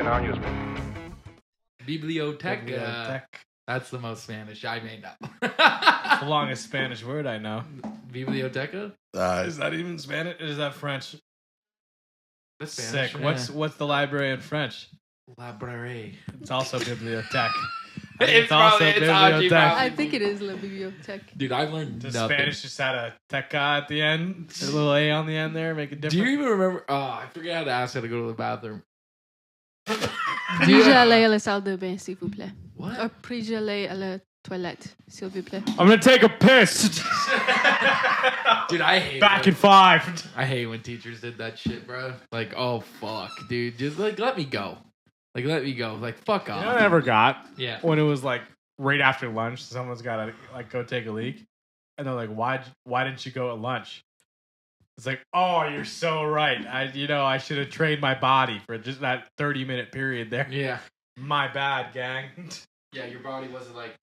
now in use. Biblioteca. That's the most Spanish I may know. It's the longest Spanish word I know. Biblioteca? Is that even Spanish? Or is that French? That's Spanish. Sick. What's the library in French? Library. It's also bibliothèque. It's also bibliothèque. I think it is La Bibliothèque. Dude, I've learned Does nothing. Spanish just had a teca at the end? A little A on the end there, make it different. Do you even remember? Oh, I forget how to ask how to go to the bathroom. Puis-je aller à la salle de bain, s'il vous plaît? What? Or puis-je aller à la toilette, s'il vous plaît? I'm gonna take a piss. Dude, I hate Back it. in 5. I hate when teachers did that shit, bro. Like, oh fuck, dude, just like let me go. Like, let me go. Like, fuck off. You know what I never got? Yeah. When it was like right after lunch, someone's gotta like go take a leak, and they're like, "Why didn't you go at lunch?" It's like, "Oh, you're so right. I should have trained my body for just that 30-minute period there. Yeah. My bad, gang." Yeah, your body wasn't like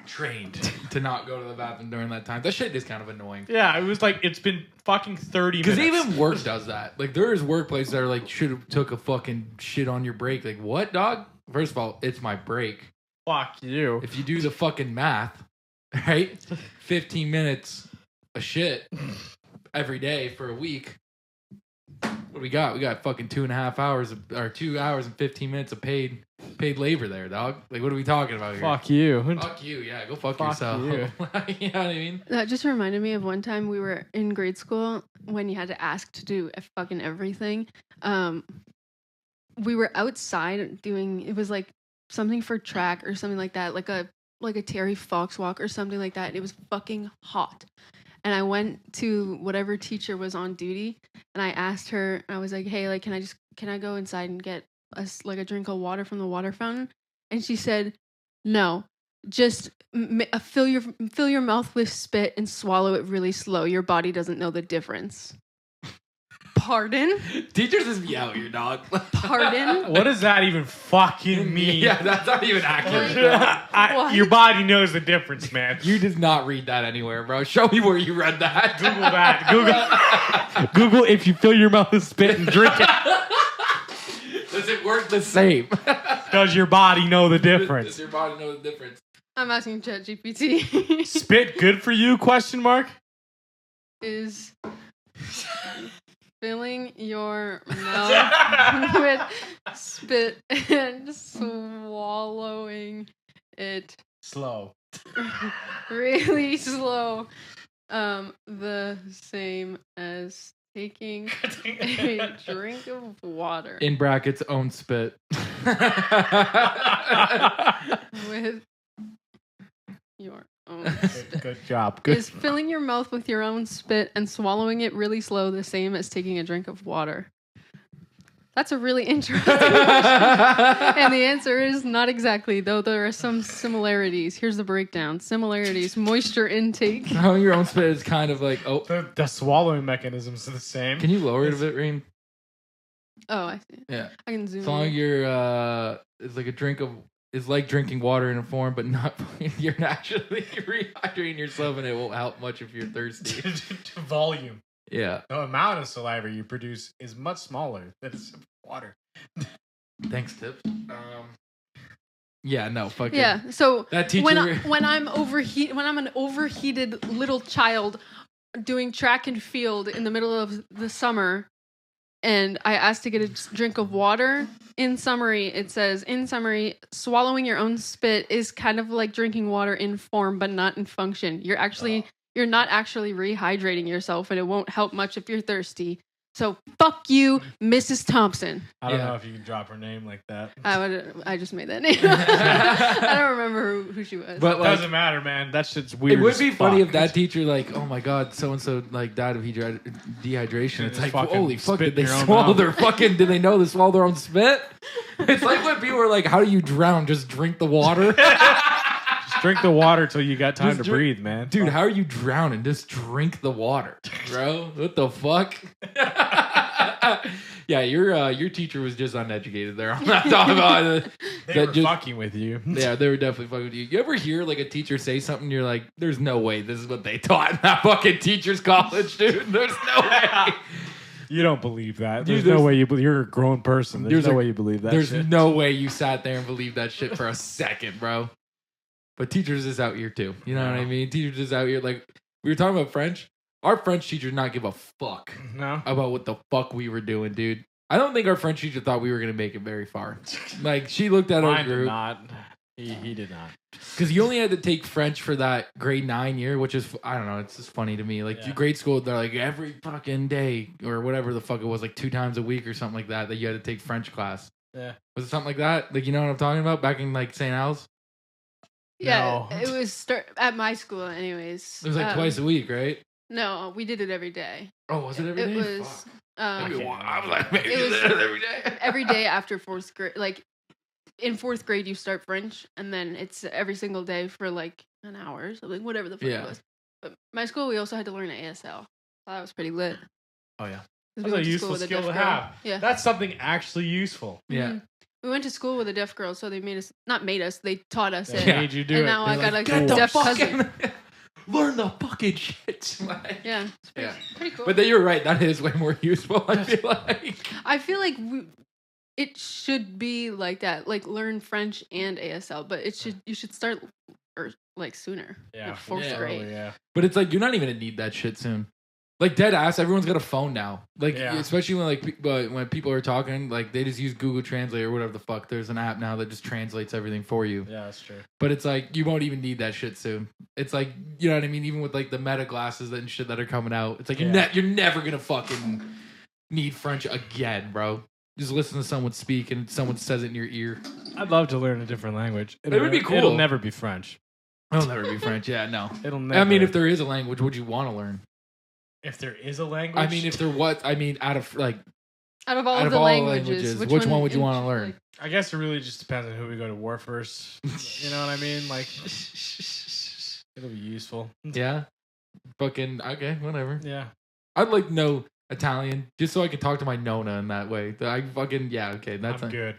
trained to not go to the bathroom during that time. That shit is kind of annoying. Yeah, it was like it's been fucking 30 minutes. Because even work does that. Like, there is workplaces that are like, should have took a fucking shit on your break. Like, what, dog? First of all, it's my break. Fuck you. If you do the fucking math, right? 15 minutes of shit every day for a week. What do we got? We got fucking 2.5 hours or 2 hours and 15 minutes of paid labor there, dog. Like, what are we talking about here? Fuck you. Fuck you, yeah. Go fuck You. yourself. You know what I mean? That just reminded me of one time we were in grade school when you had to ask to do fucking everything. We were outside doing, it was like something for track or something like that, like a Terry Fox walk or something like that. It was fucking hot. And I went to whatever teacher was on duty and I asked her, I was like, hey, like, can I go inside and get a drink of water from the water fountain? And she said, no, just fill your mouth with spit and swallow it really slow. Your body doesn't know the difference. Pardon? Teachers just be out here, dog. Pardon? What does that even fucking mean? Yeah, that's not even accurate. What? Your body knows the difference, man. You did not read that anywhere, bro. Show me where you read that. Google that. Google if you fill your mouth with spit and drink it. Does it work the same? Does your body know the Does difference? your body know the difference? I'm asking ChatGPT. Spit good for you? Question mark. Is filling your mouth with spit and swallowing it Slow. really slow the same as taking a drink of water In brackets, own spit. with your own spit. Good job. Good. Is filling your mouth with your own spit and swallowing it really slow the same as taking a drink of water? That's a really interesting question. And the answer is not exactly, though there are some similarities. Here's the breakdown. Similarities: moisture intake. How your own spit is kind of like, oh. The swallowing mechanisms are the same. Can you lower it a bit, Reem? Oh, I see. Yeah. I can zoom As long as in. you're, it's like a drink of, it's like drinking water in a form, but not, you're naturally rehydrating yourself and it won't help much if you're thirsty. To volume. Yeah. The amount of saliva you produce is much smaller than water. Thanks, Tips. Yeah, no, fucking. Yeah. So That teacher. when I'm an overheated little child doing track and field in the middle of the summer, and I asked to get a drink of water. In summary, it says, swallowing your own spit is kind of like drinking water in form, but not in function. You're not actually rehydrating yourself, and it won't help much if you're thirsty. So fuck you, Mrs. Thompson. I don't know if you can drop her name like that. I just made that name. I don't remember who she was. But like, Doesn't matter, man. That shit's weird. it would as be funny fuck. if that teacher, like, oh my god, so and so like died of dehydration. It's Just like, fucking holy fuck, spit did they in your own swallow mouth. their fucking? Did they know they swallow their own spit? It's like when people are like, how do you drown? Just drink the water. Just drink the water till you got time Just to drink- breathe, man. Dude, how are you drowning? Just drink the water, bro. What the fuck? Yeah, your teacher was just uneducated there. I'm not talking about They were fucking with you. Yeah, they were definitely fucking with you. You ever hear like a teacher say something and you're like, there's no way this is what they taught in that fucking teacher's college, dude. There's no way. You don't believe that. Dude, There's no way you're a grown person. There's no way you believe that There's shit. no way you sat there and believed that shit for a second, bro. But teachers is out here too. You know what I mean? Teachers is out here. Like, we were talking about French. Our French teacher did not give a fuck about what the fuck we were doing, dude. I don't think our French teacher thought we were going to make it very far. Like, she looked at our group. Did not. He did not. Because you only had to take French for that grade 9 year, which is, I don't know, it's just funny to me. Like, grade school, they're like every fucking day or whatever the fuck it was, like 2 times a week or something like that you had to take French class. Yeah. Was it something like that? Like, you know what I'm talking about? Back in, like, St. Al's? Yeah, it was at my school anyways. It was like twice a week, right? No, we did it every day. Oh, was it every day? It was. I was like, maybe it was every day. Every day after 4th grade. Like, in 4th grade, you start French, and then it's every single day for like an hour or something, whatever the fuck it was. But my school, we also had to learn ASL. So that was pretty lit. Oh, yeah. That's a useful skill to have. Yeah. That's something actually useful. Yeah. Mm-hmm. We went to school with a deaf girl, so they they taught us it. They made you do and it. now I got a Get deaf the cousin. Learn the fucking shit. Yeah. It's pretty cool. But then you're right. That is way more useful, I feel like. I feel like it should be like that. Like, learn French and ASL, but you should start like sooner. Yeah. Like 4th grade. Yeah. But it's like, you're not even going to need that shit soon. Like, dead ass, everyone's got a phone now. Like, especially when people are talking, like, they just use Google Translate or whatever the fuck. There's an app now that just translates everything for you. Yeah, that's true. But it's like, you won't even need that shit soon. It's like, you know what I mean? Even with like the meta glasses and shit that are coming out, it's like, you're never going to fucking need French again, bro. Just listen to someone speak and someone says it in your ear. I'd love to learn a different language. It would be cool. It'll never be French. It'll never be French. Yeah, no. It'll never. I mean, if there is a language, would you want to learn? If there is a language? I mean, if there was, out of all of the languages, which one would you want to learn? I guess it really just depends on who we go to war first. You know what I mean? Like, it'll be useful. Yeah. Fucking, okay, whatever. Yeah. I'd like to know Italian just so I could talk to my Nona in that way. I fucking, okay. I'm good.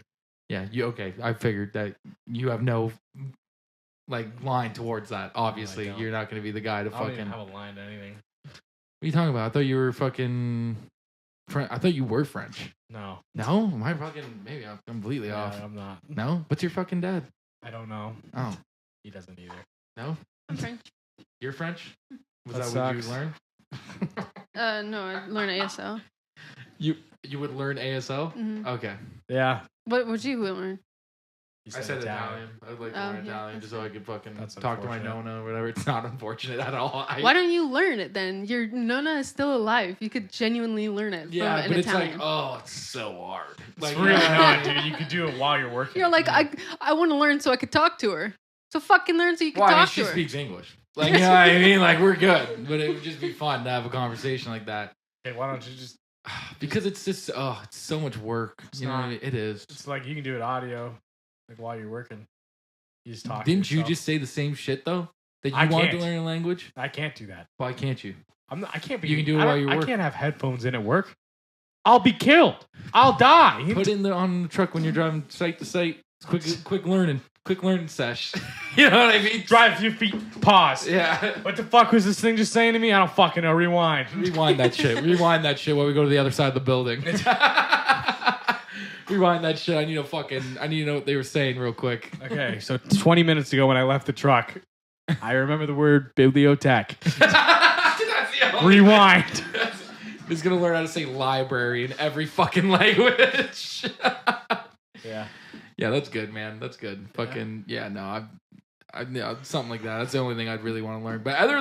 Yeah, okay. I figured that you have no, like, line towards that. Obviously, you're not going to be the guy to I don't even have a line to anything. What are you talking about? I thought you were fucking... I thought you were French. No. No? Am I fucking... Maybe I'm completely off. I'm not. No? What's your fucking dad? I don't know. Oh. He doesn't either. No? I'm French. You're French? Was That that what sucks. you learned? No, I learned ASL. You would learn ASL? Mm-hmm. Okay. Yeah. What would you learn? You I said Italian. I'd like to learn Italian just so I could fucking talk to my Nona or whatever. It's not unfortunate at all. Why don't you learn it then? Your Nona is still alive. You could genuinely learn it. Yeah, from but an it's Italian. like, it's so hard. Like, it's really not, dude. You could do it while you're working. You're like, I want to learn so I could talk to her. So fucking learn so you can talk to she her. She speaks English. Like, you know what I mean? Like, we're good. But it would just be fun to have a conversation like that. Hey, why don't you just... Because it's just, it's so much work. You know what I mean? It is. It's like you can do it audio, like while you're working. You just talk. Didn't you just say the same shit though? That you wanted to learn a language? I can't do that. Why can't you? I can't be. You can do it while you're working. I can't have headphones in at work. I'll be killed. I'll die. Put it on the truck when you're driving site to site. It's quick learning sesh. You know what I mean? Drive a few feet. Pause. Yeah. What the fuck was this thing just saying to me? I don't fucking know. Rewind. Rewind that shit. Rewind that shit while we go to the other side of the building. Rewind that shit. I need to know what they were saying real quick. Okay, so 20 minutes ago when I left the truck, I remember the word bibliothèque. Rewind. He's gonna learn how to say library in every fucking language. Yeah. Yeah, that's good, man. That's good. Fucking I something like that. That's the only thing I'd really want to learn. But other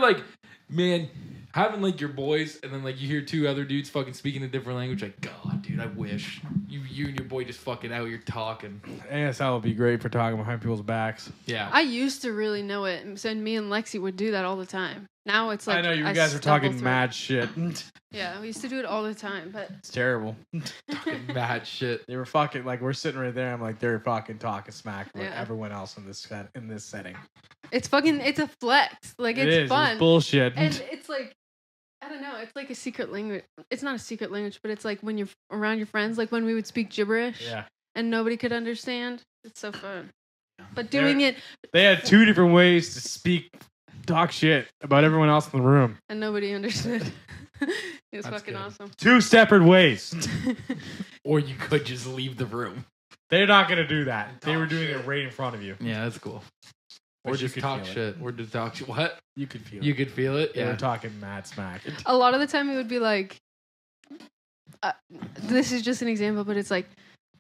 man, having like your boys and then like you hear 2 other dudes fucking speaking a different language, like, God, dude, I wish you and your boy just fucking out here talking. ASL would be great for talking behind people's backs. Yeah. I used to really know it, so me and Lexi would do that all the time. Now it's like I know you guys are talking mad shit. Yeah, we used to do it all the time, but it's terrible. Talking mad shit. They were fucking we're sitting right there. I'm like, they're fucking talking smack with everyone else in this setting. It's a flex. Like it's fun. It's bullshit. And it's like, I don't know. It's like a secret language. It's not a secret language, but it's like when you're around your friends, like when we would speak gibberish and nobody could understand. It's so fun. But doing it. They had 2 different ways to speak talk shit about everyone else in the room. And nobody understood. It was That's fucking good. awesome. 2 separate ways. Or you could just leave the room. They're not going to do that. They Talk were doing shit. it right in front of you. Yeah, that's cool. But Or you just could talk feel shit. Or just talk shit. What? You could feel You it. could feel it? They Yeah. were talking mad smack. A lot of the time it would be like, this is just an example, but it's like,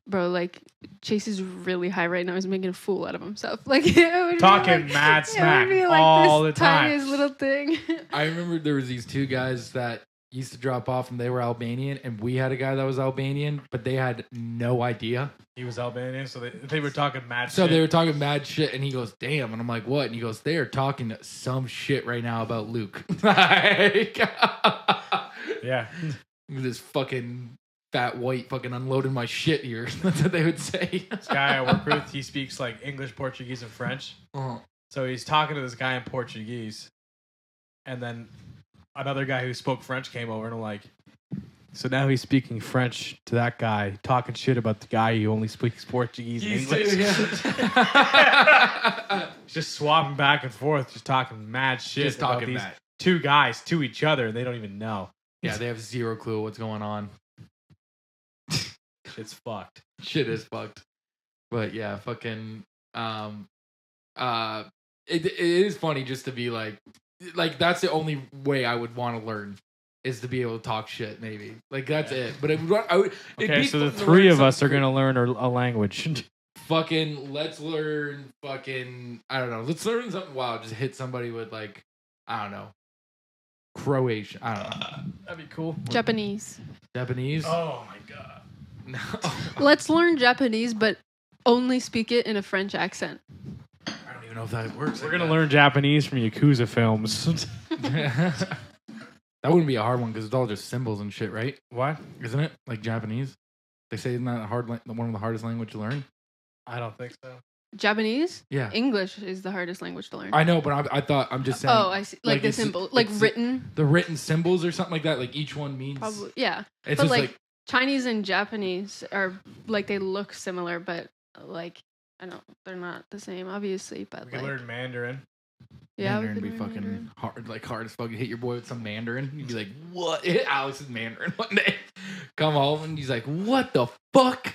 bro, like Chase is really high right now. He's making a fool out of himself. Like it would Talking be like, mad it smack would be like all this the time. tiniest little thing. I remember there was these 2 guys that used to drop off and they were Albanian, and we had a guy that was Albanian, but they had no idea. He was Albanian, so they were talking mad So shit. they were talking mad shit, and he goes, "Damn!" And I'm like, "What?" And he goes, "They are talking some shit right now about Luke." Like, Yeah. this fucking fat white fucking unloading my shit here. That's what they would say. This guy I work with, he speaks like English, Portuguese, and French. So he's talking to this guy in Portuguese, and then another guy who spoke French came over, and I'm like, so now he's speaking French to that guy, talking shit about the guy who only speaks Portuguese and English. Just swapping back and forth, just talking mad shit. Just about talking these mad. 2 guys to each other, and they don't even know. Yeah, they have zero clue what's going on. Shit's fucked. Shit is fucked. But yeah, fucking it is funny just to be like that's the only way I would want to learn is to be able to talk shit, maybe. Like that's it. But it'd Okay, be so the fun to 3 learn of us are something going to learn a language. fucking let's learn fucking I don't know. Let's learn something wild. Just hit somebody with like I don't know. Croatian. I don't know. That'd be cool. Japanese. Japanese? Oh my god. No. Let's learn Japanese, but only speak it in a French accent. I don't even know if that works. We're going to learn Japanese from Yakuza films. That wouldn't be a hard one because it's all just symbols and shit, right? What? Isn't it? Like Japanese? They say isn't that one of the hardest language to learn? I don't think so. Japanese? Yeah. English is the hardest language to learn. I know, but I'm just saying. Oh, I see. Like the it's- symbol, like it's written. the written symbols or something like that. Like each one means. Probably, yeah. It's But just like Chinese and Japanese are like they look similar, but like I don't, they're not the same, obviously. But We like, can learn Mandarin. yeah, we Mandarin could be learn fucking Mandarin. hard as fuck. You hit your boy with some Mandarin. You'd be like, what? Hit Alex with Mandarin one day. Come home and he's like, what the fuck?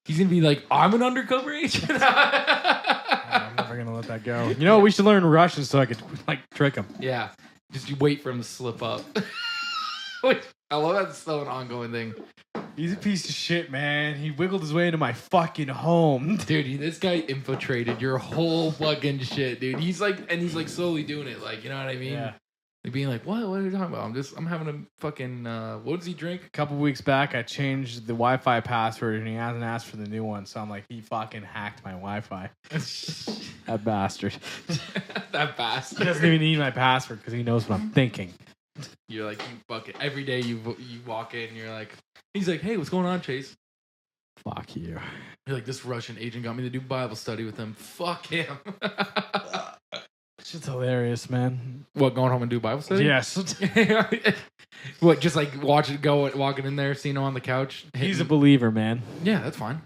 He's gonna be like, I'm an undercover agent. I'm never gonna let that go. You know, we should learn Russian so I could like trick him. Yeah, just you wait for him to slip up. Which, I love that's still an ongoing thing, He's a piece of shit, man. He wiggled his way into my fucking home. dude. This guy infiltrated your whole fucking shit, dude. He's like slowly doing it, like you know what I mean? Yeah. Like being like, what? What are you talking about? I'm having a fucking. What does he drink? A couple weeks back, I changed the Wi-Fi password, and he hasn't asked for the new one. So I'm like, he fucking hacked my Wi-Fi. That bastard. That He bastard. doesn't even need my password because he knows what I'm thinking. You're like, you fucking every day you walk in, you're like, he's like, hey, what's going on, Chase? Fuck you. You're like, this Russian agent got me to do Bible study with him. Fuck him. Shit's hilarious, man. What, going home and do Bible study? Yes. What, just like walking in there, seeing him on the couch? He's a hitting- believer, man. Yeah, that's fine.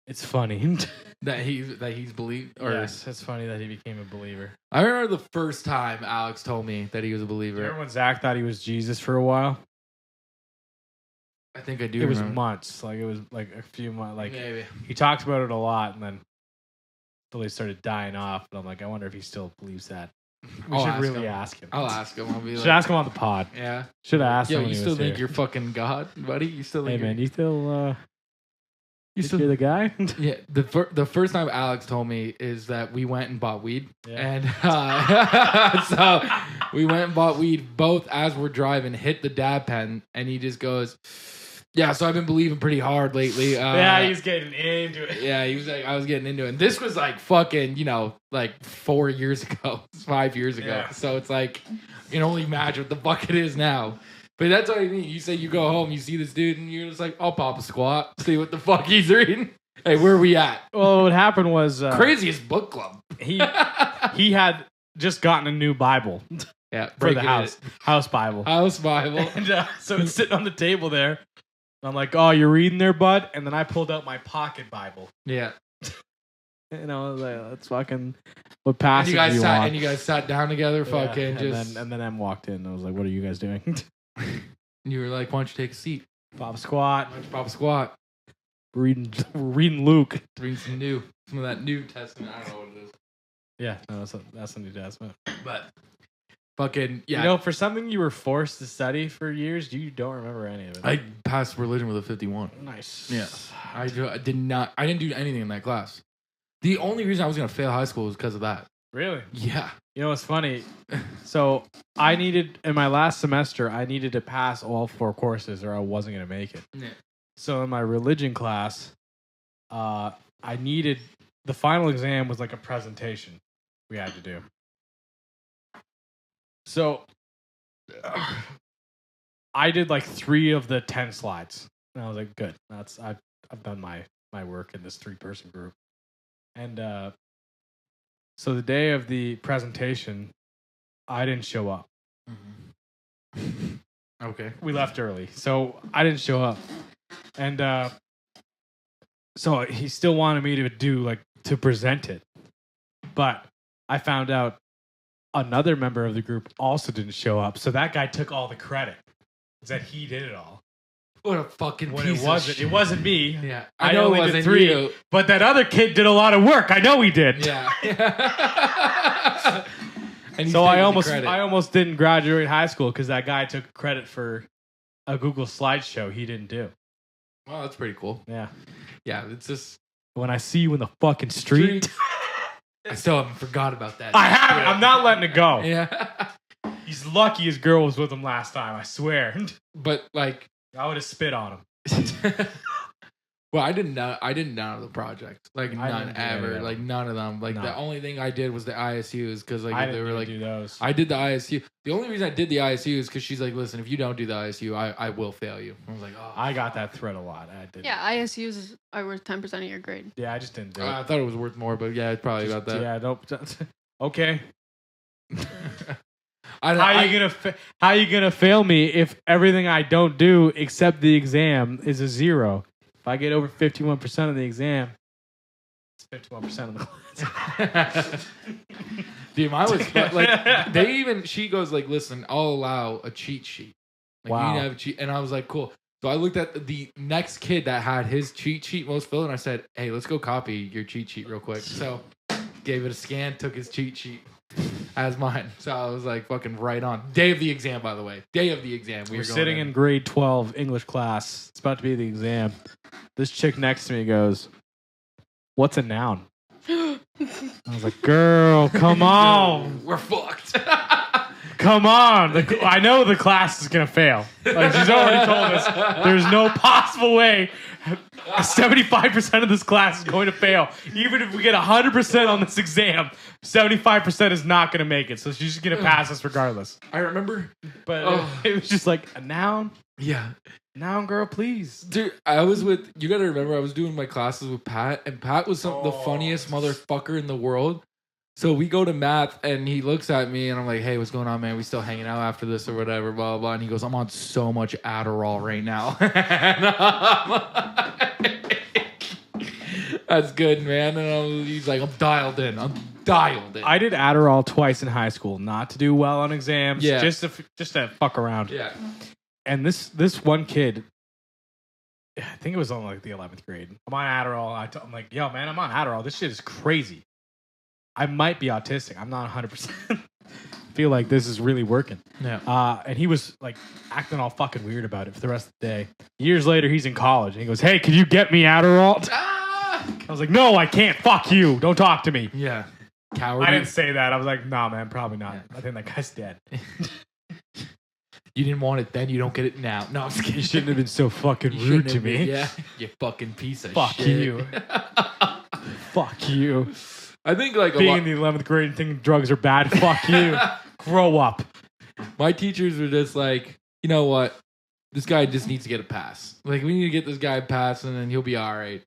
It's funny. That he's believed. Or Yes, it's funny that he became a believer. I remember the first time Alex told me that he was a believer. Remember when Zach thought he was Jesus for a while? I think I do. It was remember. months. Like it was like a few months. Like Maybe. he talked about it a lot, and then slowly started dying off. And I'm like, I wonder if he still believes that. We I'll should ask really him. ask him. I'll ask him. I'll be Should like, ask him on the pod. yeah. Should have asked Yo, him. When you he still was think here. you're fucking God, buddy? You still Hey think man, you still you think still you're the guy? Yeah, the first time Alex told me is that we went and bought weed, Yeah. and so we went and bought weed both as we're driving, hit the dab pen, and he just goes, "Yeah, so I've been believing pretty hard lately." Yeah, he's getting into it. yeah, he was like, I was getting into it. And this was like fucking, like 4 years ago, 5 years ago. Yeah. So it's like, you can only imagine what the fuck it is now. But that's what I mean. You say you go home, you see this dude, and you're just like, I'll pop a squat, see what the fuck he's reading. Hey, where are we at? Well, what happened was Craziest book club. he had just gotten a new Bible Yeah, for breaking the house Bible. it. House Bible. And so it's sitting on the table there. And I'm like, oh, you're reading there, bud? And then I pulled out my pocket Bible. Yeah. You know, let's fucking what passes And you guys you sat want. and you guys sat down together, Yeah, fucking just. and then Em walked in. And I was like, "What are you guys doing?" You were like, "Why don't you take a seat? Pop squat. Why don't you pop a squat? We're reading Luke. Read some of that New Testament. I don't know what it is, Yeah, no, that's a New Testament. but fucking yeah." You know, for something you were forced to study for years, you don't remember any of it. I passed religion with a 51. Nice. Yeah, I did not. I didn't do anything in that class. The only reason I was gonna fail high school was because of that. Really? Yeah. You know what's funny? So I needed in my last semester, I needed to pass all 4 courses, or I wasn't gonna make it. Yeah. So in my religion class, I needed the final exam was like a presentation we had to do. So I did like 3 of the 10 slides, and I was like, "Good, I've done my work in this 3-person group." And so the day of the presentation, I didn't show up. Mm-hmm. Okay. We left early, so I didn't show up, and so he still wanted me to present it, but I found out another member of the group also didn't show up, so that guy took all the credit. Said he did it all. What a fucking When piece it wasn't. of shit. It wasn't me. Yeah. I know only it did wasn't 3, you. but that other kid did a lot of work. I know he did. Yeah. And he's So I taking the credit. almost didn't graduate high school because that guy took credit for a Google slideshow he didn't do. Well, that's pretty cool. Yeah. Yeah, it's just When I see you in the fucking street, I still haven't forgot about that. I haven't. I'm not letting it go. Yeah. He's lucky his girl was with him last time. I swear. But like, I would have spit on him. well, I didn't know the project. Like I none didn't do any of ever. them. Like none of them. Like No. the only thing I did was the ISUs because like I they didn't were even like do those. I did the ISU. The only reason I did the ISU is because she's like, listen, if you don't do the ISU, I will fail you. I was like, oh. I got that threat a lot. I did. Yeah, ISUs are worth 10% of your grade. Yeah, I just didn't do it. I thought it was worth more, but yeah, it's probably about that. Yeah, don't. Okay. I, How you gonna fail me if everything I don't do except the exam is a 0? If I get over 51% of the exam, it's 51% of the class. Dude, mine was like she goes like, listen, I'll allow a cheat sheet. Like Wow. you need to have a cheat, and I was like, cool. So I looked at the next kid that had his cheat sheet most filled, and I said, hey, let's go copy your cheat sheet real quick. So gave it a scan, took his cheat sheet as mine. So I was like, fucking right on. Day of the exam, by the way. Day of the exam. We're sitting in grade 12 English class. It's about to be the exam. This chick next to me goes, "What's a noun?" I was like, "Girl, come on, We're fucked. come on." I know the class is gonna fail. Like she's already told us, there's no possible way 75% of this class is going to fail. Even if we get 100% on this exam, 75% is not going to make it. So she's just going to pass us regardless. I remember. But it was just like, a noun? Yeah. Noun, girl, please. Dude, you gotta remember, I was doing my classes with Pat, and Pat was the funniest motherfucker in the world. So we go to math, and he looks at me, and I'm like, hey, what's going on, man? We still hanging out after this or whatever, blah, blah, blah. And he goes, I'm on so much Adderall right now. That's good, man. And he's like, I'm dialed in. I did Adderall twice in high school, not to do well on exams, Yeah. just to fuck around. Yeah. And this one kid, I think it was on like the 11th grade. I'm on Adderall. I'm like, yo, man, I'm on Adderall. This shit is crazy. I might be autistic. I'm not 100%. Feel like this is really working. Yeah. And he was like acting all fucking weird about it for the rest of the day. Years later, he's in college and he goes, hey, can you get me Adderall? I was like, no, I can't. Fuck you. Don't talk to me. Yeah. Coward. I didn't say that. I was like, nah, man, probably not. Yeah. I think that guy's dead. You didn't want it then, you don't get it now. No, I'm just kidding. You shouldn't have been so fucking rude to me. Yeah. You fucking piece of Fuck shit. you. Fuck you. I think like being in the 11th grade and thinking drugs are bad. Fuck you. Grow up. My teachers were just like, you know what? This guy just needs to get a pass. Like, we need to get this guy a pass, and then he'll be all right.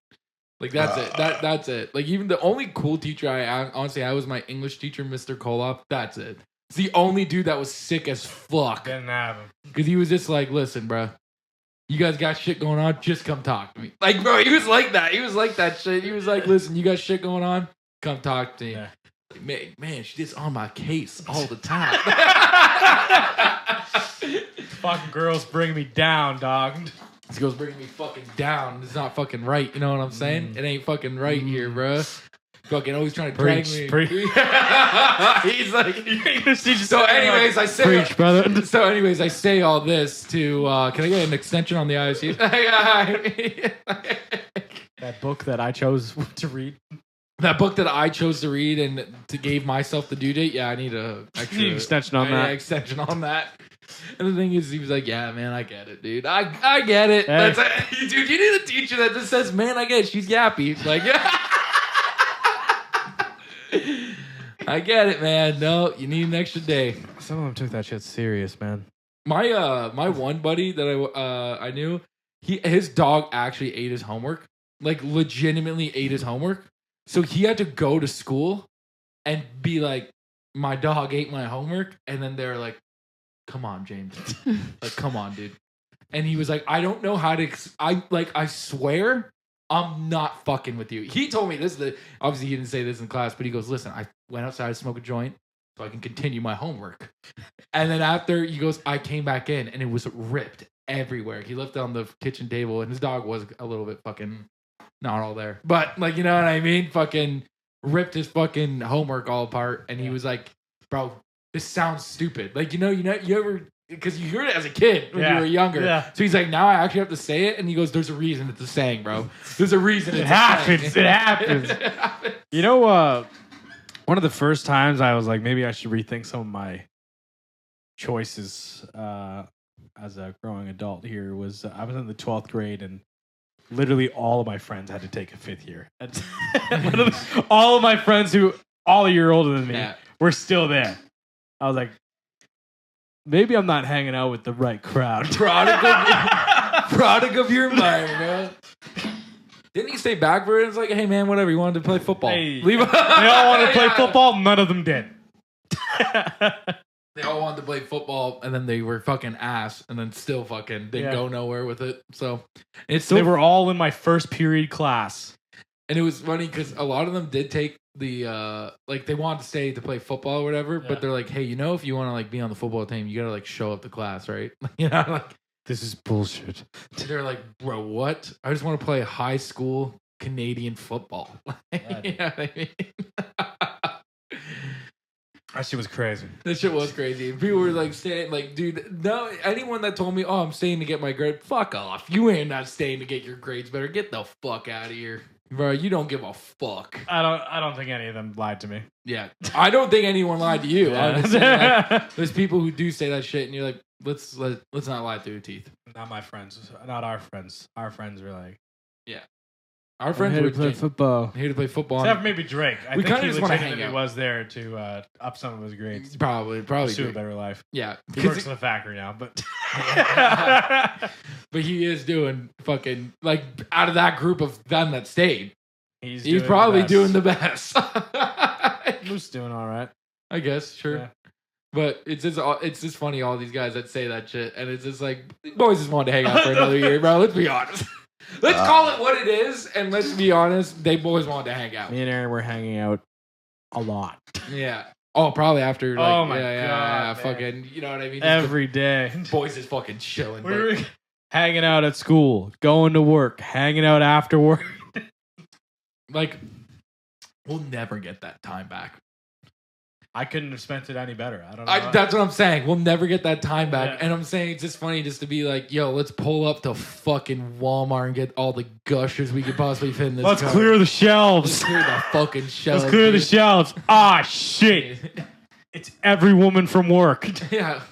Like, that's it. That's it. Like, even the only cool teacher I was my English teacher, Mr. Koloff. That's it. It's the only dude that was sick as fuck. Didn't have him. Because he was just like, listen, bro. You guys got shit going on? Just come talk to me. Like, bro, he was like that. He was like that shit. He was like, listen, you got shit going on? Come talk to me. Yeah. Like, man, she's just on my case all the time. Fucking girls bring me down, dog. This girl's bringing me fucking down. It's not fucking right. You know what I'm saying? It ain't fucking right here, bro. Fucking always trying to drag me. He's like, so anyways, I say, preach, brother. So anyways, I say all this to, can I get an extension on the ISU? That book that I chose to read. That book that I chose to read and to gave myself the due date. Yeah, I need a extra extension on that. Extension on that. And the thing is, he was like, "Yeah, man, I get it, dude. I get it. Hey. Dude, you need a teacher that just says, man, I get it. She's yappy. Like, I get it, man. No, you need an extra day." Some of them took that shit serious, man. My one buddy that I knew, his dog actually ate his homework. Like, legitimately ate his homework. So he had to go to school and be like, my dog ate my homework. And then they're like, come on, James. Like, come on, dude. And he was like, I don't know how to, I swear I'm not fucking with you. He told me this, obviously he didn't say this in class, but he goes, listen, I went outside to smoke a joint so I can continue my homework. And then after, he goes, I came back in and it was ripped everywhere. He left it on the kitchen table and his dog was a little bit fucking not all there. But, like, you know what I mean? Fucking ripped his fucking homework all apart. And he was like, bro, this sounds stupid. Like, you ever, because you heard it as a kid when you were younger. Yeah. So he's like, now I actually have to say it. And he goes, there's a reason it's a saying, bro. There's a reason it happens. It happens. You know, one of the first times I was like, maybe I should rethink some of my choices as a growing adult here was I was in the 12th grade and literally all of my friends had to take a 5th year. All of my friends who all a year older than me were still there. I was like, maybe I'm not hanging out with the right crowd. Product of your mind, man. Didn't he stay back for it? It's like, hey, man, whatever. You wanted to play football. Hey, they all wanted to play football. None of them did. They all wanted to play football, and then they were fucking ass, and then still fucking didn't go nowhere with it. So they were all in my first period class. And it was funny because a lot of them did take the like they wanted to stay to play football or whatever, but they're like, hey, if you want to like be on the football team, you gotta like show up to class, right? Like this is bullshit. They're like, bro, what? I just want to play high school Canadian football. You know what I mean? That shit was crazy. That shit was crazy. People were like staying, like, dude, no, anyone that told me, oh, I'm staying to get my grade, fuck off. You ain't not staying to get your grades better. Get the fuck out of here. Bro, you don't give a fuck. I don't think any of them lied to me. Yeah. I don't think anyone lied to you. Honestly. Like, there's people who do say that shit and you're like, let's not lie through your teeth. Not my friends. Not our friends. Our friends were like, yeah. Our friends were here to play football. Here to play football. Except for maybe Drake. I think he just want to hang legitimately out. was there to up some of his grades. Probably. Pursue a better life. Yeah. He works in the factory now, but but he is doing fucking like out of that group of them that stayed. He's doing probably doing the best. Moose doing all right. I guess, sure. Yeah. But it's just funny, all these guys that say that shit, and it's just like boys just wanted to hang out for another year, bro. Let's be honest. Let's call it what it is, and let's be honest. They boys wanted to hang out. Me and Aaron were hanging out a lot. Yeah. Oh, probably after. Like, oh my god. Yeah, fucking. You know what I mean? Every day. Boys is fucking chilling. We were hanging out at school, going to work, hanging out after work. Like, we'll never get that time back. I couldn't have spent it any better. I don't know. That's what I'm saying. We'll never get that time back. Yeah. And I'm saying it's just funny just to be like, yo, let's pull up to fucking Walmart and get all the gushers we could possibly fit in this Let's car. clear the shelves. Let's clear the fucking shelves. Let's clear the shelves. Ah, shit. It's every woman from work. Yeah.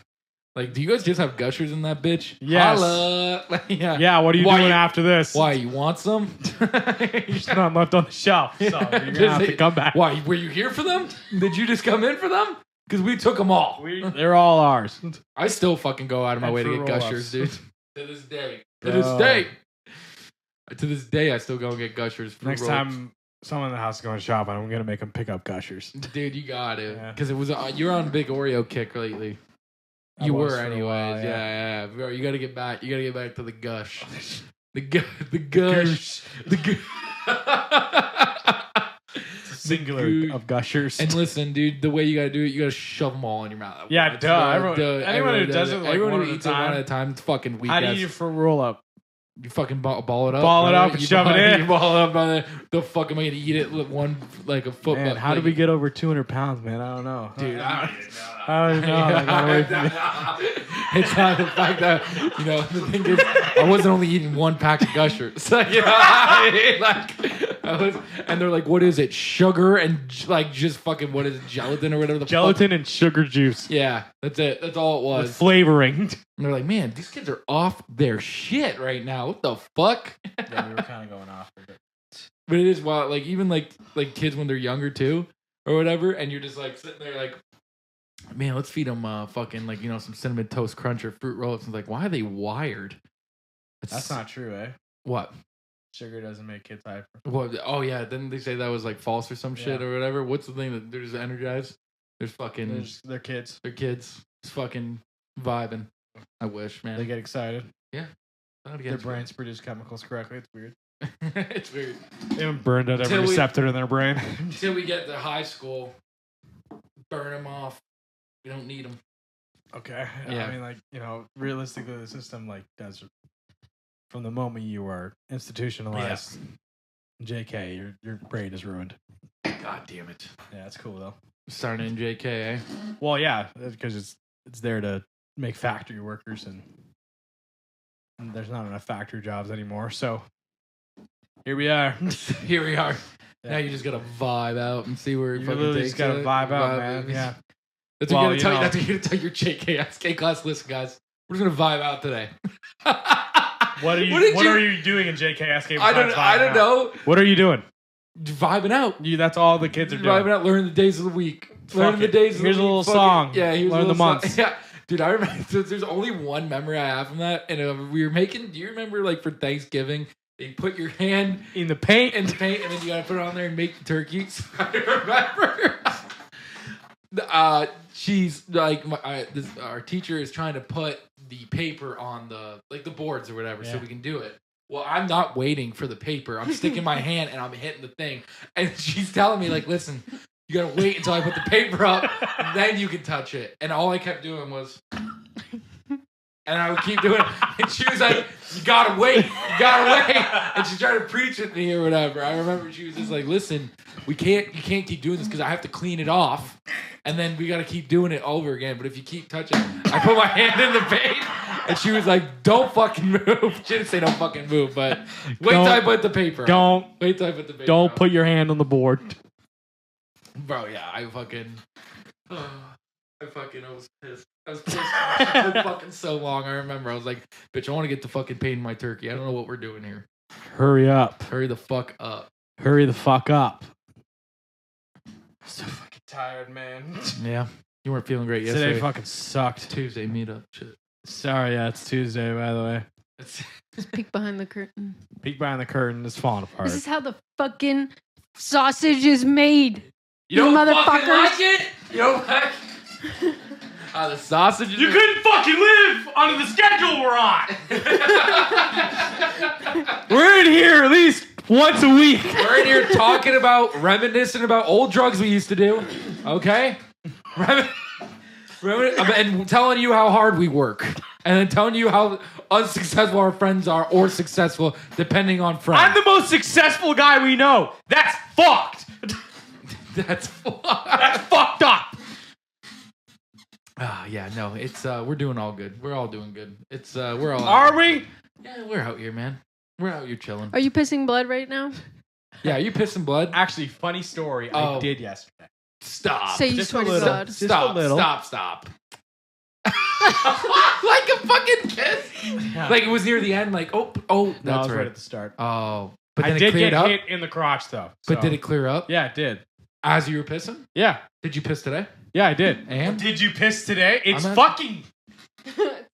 Like, do you guys just have gushers in that bitch? Yes. Holla. Like, yeah. Yeah, what are you doing after this? Why, you want some? There's none left on the shelf, so you're going to have to come back. Why, were you here for them? Did you just come in for them? Because we took them all. They're all ours. I still fucking go out of my way to get gushers, dude. To this day. To this day, I still go and get gushers. For Next time someone in the house is going shopping, I'm going to make them pick up gushers. Dude, you got it. Because it was you were on a big Oreo kick lately. I You was were for a anyways. while, Yeah. Bro, you gotta get back. You gotta get back to the gush. The gush. The Singular goosh. of gushers. And listen, dude, the way you gotta do it, you gotta shove them all in your mouth. Yeah, Once. duh. Anyone who does it like everyone one who at a eats it time. one at a time, it's fucking weak. How do you eat for roll up? You fucking ball it up. Ball it brother. up and You shove it in. You ball it up, brother. The fuck am I gonna eat it with one like a foot? Man, how did we get over 200 pounds, man? I don't know. Dude, I don't know. I got away from it. It's not the fact that, you know, the thing is, I wasn't only eating one pack of Gushers. You know, and they're like, what is it? Sugar and like just fucking, what is it? Gelatin or whatever the Gelatin fuck? and sugar juice. Yeah, that's it. That's all it was. With flavoring. And they're like, man, these kids are off their shit right now. What the fuck? Yeah, we were kind of going off. But it is wild. Like, even like kids when they're younger too, or whatever, and you're just like sitting there like, man, let's feed them fucking like, you know, some cinnamon toast crunch or fruit roll-ups. And like, why are they wired? That's not true, eh? What? Sugar doesn't make kids hyper. Well, oh yeah, didn't they say that was like false or some shit Yeah. or whatever? What's the thing that they're just energized? There's fucking They're kids. they're kids. It's fucking vibing. I wish, man. They get excited. Not Their against brains produce chemicals correctly. It's weird. it's weird. They haven't burned out every Till we- receptor in their brain. Until we get to high school, burn them off. We don't need them. Okay. Yeah. I mean, like, you know, realistically, the system, like, does from the moment you are institutionalized. JK, your brain is ruined. God damn it. Yeah, that's cool, though. Starting in JK, eh? Well, yeah, because it's there to make factory workers, and there's not enough factory jobs anymore. So here we are. Here we are. Yeah. Now you just gotta vibe out and see where it You fucking literally takes just gotta you. vibe out, man. Yeah. That's what Well, you're gonna tell you know. That's what you're gonna tell your JKSK class. Listen, guys, we're just gonna vibe out today. What are you? did What are you doing in JKS I don't know. What are you doing? Vibing out. That's all the kids are doing. Vibing out. Learning the days of the week. Learning the it. days. Here's of a the little week. song. Yeah. Here's Learn a the little months. Song. Yeah. Dude, I remember. There's only one memory I have from that, and we were making. Do you remember, like, for Thanksgiving, they put your hand In the paint. and then you gotta put it on there and make the turkey. So I remember. She's like, our teacher is trying to put the paper on the boards or whatever, so Yeah. we can do it. Well, I'm not waiting for the paper. I'm sticking my hand and I'm hitting the thing, and she's telling me like, listen, you gotta wait until I put the paper up, then you can touch it. And all I kept doing was. And I would keep doing it. And she was like, you gotta wait. You gotta wait. And she tried to preach at me or whatever. I remember she was just like, listen, you can't keep doing this because I have to clean it off. And then we gotta keep doing it over again. But if you keep touching, I put my hand in the paint. And she was like, don't fucking move. She didn't say don't fucking move, but wait till I put the paper Don't. up. Wait till I put the paper Don't up. put your hand on the board. Bro, yeah, I was pissed. I was pissed for fucking so long. I remember I was like, bitch, I want to get the fucking pain in my turkey. I don't know what we're doing here. Hurry up. Hurry the fuck up. Hurry the fuck up. So fucking tired, man. Yeah. You weren't feeling great yesterday. Today fucking sucked. Tuesday meetup. Shit. Sorry, yeah, it's Tuesday, by the way. Just peek behind the curtain. Peek behind the curtain is falling apart. This is how the fucking sausage is made. You don't fucking motherfuckers. like it? You don't like the sausage? You couldn't fucking live under the schedule we're on. We're in here at least once a week. We're in here talking about, reminiscing about old drugs we used to do. Okay? And telling you how hard we work. And then telling you how unsuccessful our friends are or successful, depending on friend. I'm the most successful guy we know. That's fucked. That's That's fucked up. yeah, no, it's we're doing all good. We're all doing good. It's we're all Are we? Yeah, we're out here, man. We're out here chilling. Are you pissing blood right now? Yeah, you pissing blood? Actually, funny story. Oh. I did yesterday. Stop. Say you Just a swear to little. God. Just a Stop. little. Stop. Like a fucking kiss. Yeah. Like it was near the end. Like No, that's I was right. right at the start. Oh, but I then it did cleared get up. hit in the crotch though. But so- did it clear up? Yeah, it did. As you were pissing? Yeah, Did you piss today? yeah, I did. And Did you piss today? It's I'm at- fucking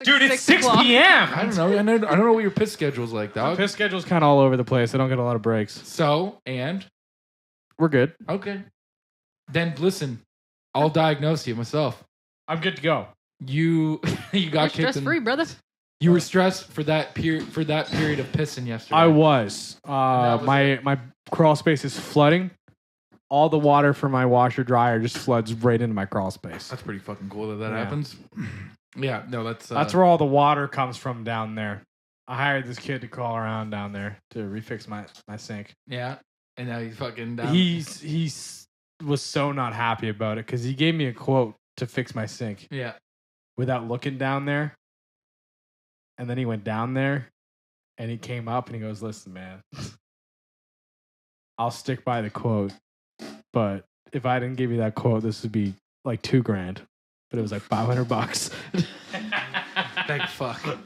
dude. It's 6 o'clock. p.m. I don't know. I don't know what your piss schedule's like, My dog. piss schedule's kind of all over the place. I don't get a lot of breaks. So and We're good. okay, then listen. I'll diagnose you myself. I'm good to go. you got kicked Stress free, brother. You were stressed for that period of pissing yesterday. I was. was My crawl space is flooding. All the water from my washer dryer just floods right into my crawl space. That's pretty fucking cool that happens. Yeah, no, that's where all the water comes from down there. I hired this kid to crawl around down there to refix my sink. Yeah, and now he's fucking down. He's was so not happy about it because he gave me a quote to fix my sink. Yeah, without looking down there, and then he went down there, and he came up and he goes, "Listen, man, I'll stick by the quote, but if I didn't give you that quote, this would be like $2,000." But it was like $500. Thank fuck.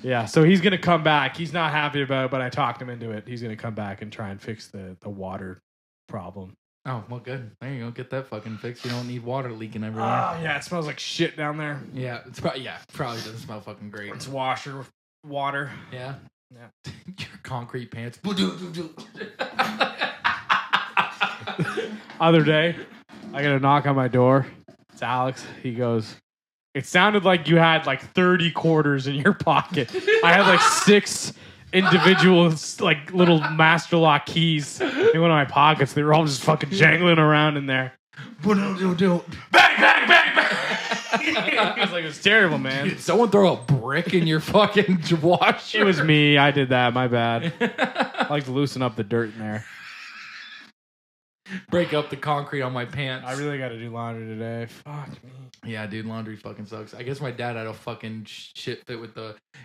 Yeah. So he's gonna come back. He's not happy about it, but I talked him into it. He's gonna come back and try and fix the water problem. Oh, well, good. There you go. Get that fucking fixed. You don't need water leaking everywhere. Oh yeah, it smells like shit down there. Yeah, probably doesn't smell fucking great. It's washer water. Yeah. Yeah. Your concrete pants. Other day, I got a knock on my door. It's Alex. He goes, "It sounded like you had like 30 quarters in your pocket." I had like 6 individual like little master lock keys in one of my pockets. They were all just fucking jangling around in there. Bang, bang, bang, bang. It was terrible, man. Did someone throw a brick in your fucking washer? It was me. I did that. My bad. I like to loosen up the dirt in there. Break up the concrete on my pants. I really got to do laundry today. Fuck me. Yeah, dude, laundry fucking sucks. I guess my dad had a fucking shit fit with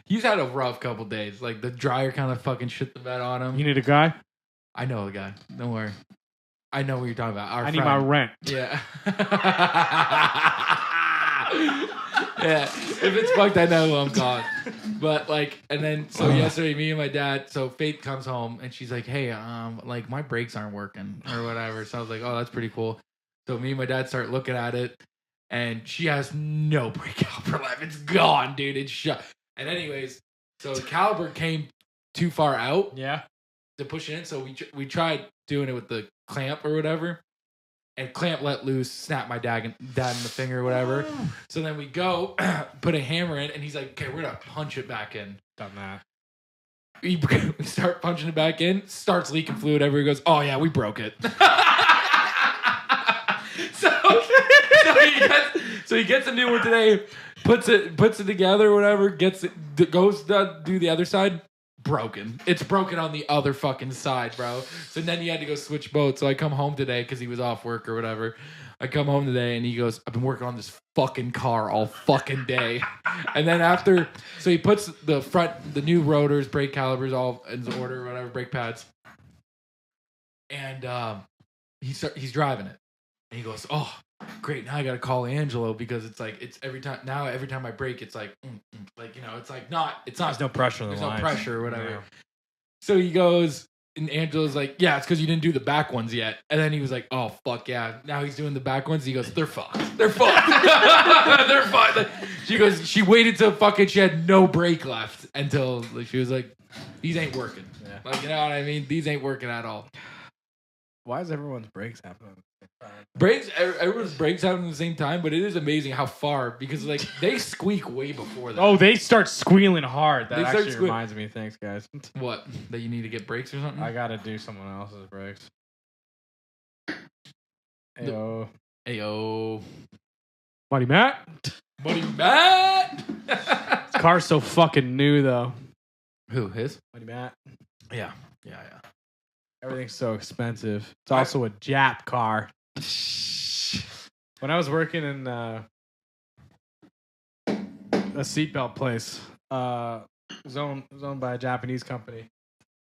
he's had a rough couple days. Like, the dryer kind of fucking shit the bed on him. You need a guy? I know the guy. Don't worry. I know what you're talking about. I need my rent. Yeah. Yeah. If it's fucked, I know who I'm calling. But like, and then so yesterday, me and my dad. So Faith comes home and she's like, "Hey, like my brakes aren't working or whatever." So I was like, "Oh, that's pretty cool." So me and my dad start looking at it, and she has no brake caliper left. It's gone, dude. It's shut. And anyways, so the caliper came too far out. Yeah. To push it in. So we tried doing it with the clamp or whatever. And clamp let loose, snap my dad in the finger or whatever. So then we go, put a hammer in, and he's like, "Okay, we're going to punch it back in." Done that. We start punching it back in, starts leaking fluid everywhere. He goes, "Oh, yeah, we broke it." So he gets a new one today, puts it together or whatever, goes to do the other side. Broken. It's broken on the other fucking side, bro. So then he had to go switch boats. So I come home today because he was off work or whatever. I come home today and he goes, "I've been working on this fucking car all fucking day." And then so he puts the new rotors, brake calipers, all in order, or whatever, brake pads. And he's driving it. And he goes, "Oh, great. Now I got to call Angelo because it's every time I brake, it's like, like, you know, it's like it's not, there's no pressure on the there's lines. no pressure or whatever." Yeah. So he goes, and Angelo's like, "Yeah, it's because you didn't do the back ones yet." And then he was like, "Oh, fuck yeah." Now he's doing the back ones. He goes, "They're fucked. They're fucked." They're fucked. She goes, she waited till she had no brake left until she was like, "These ain't working." Yeah. Like, you know what I mean? These ain't working at all. Why is everyone's brakes happening? Everyone's brakes happen at the same time, but it is amazing how far, because like they squeak way before that. Oh, they start squealing hard. That They start actually reminds me. Thanks, guys. What? That you need to get brakes or something? I gotta do someone else's brakes. Ayo. Ayo. Buddy Matt. Buddy Matt! This car's so fucking new, though. Who? His? Buddy Matt. Yeah. Everything's so expensive. It's also a Jap car. When I was working in a seatbelt place, it was owned by a Japanese company.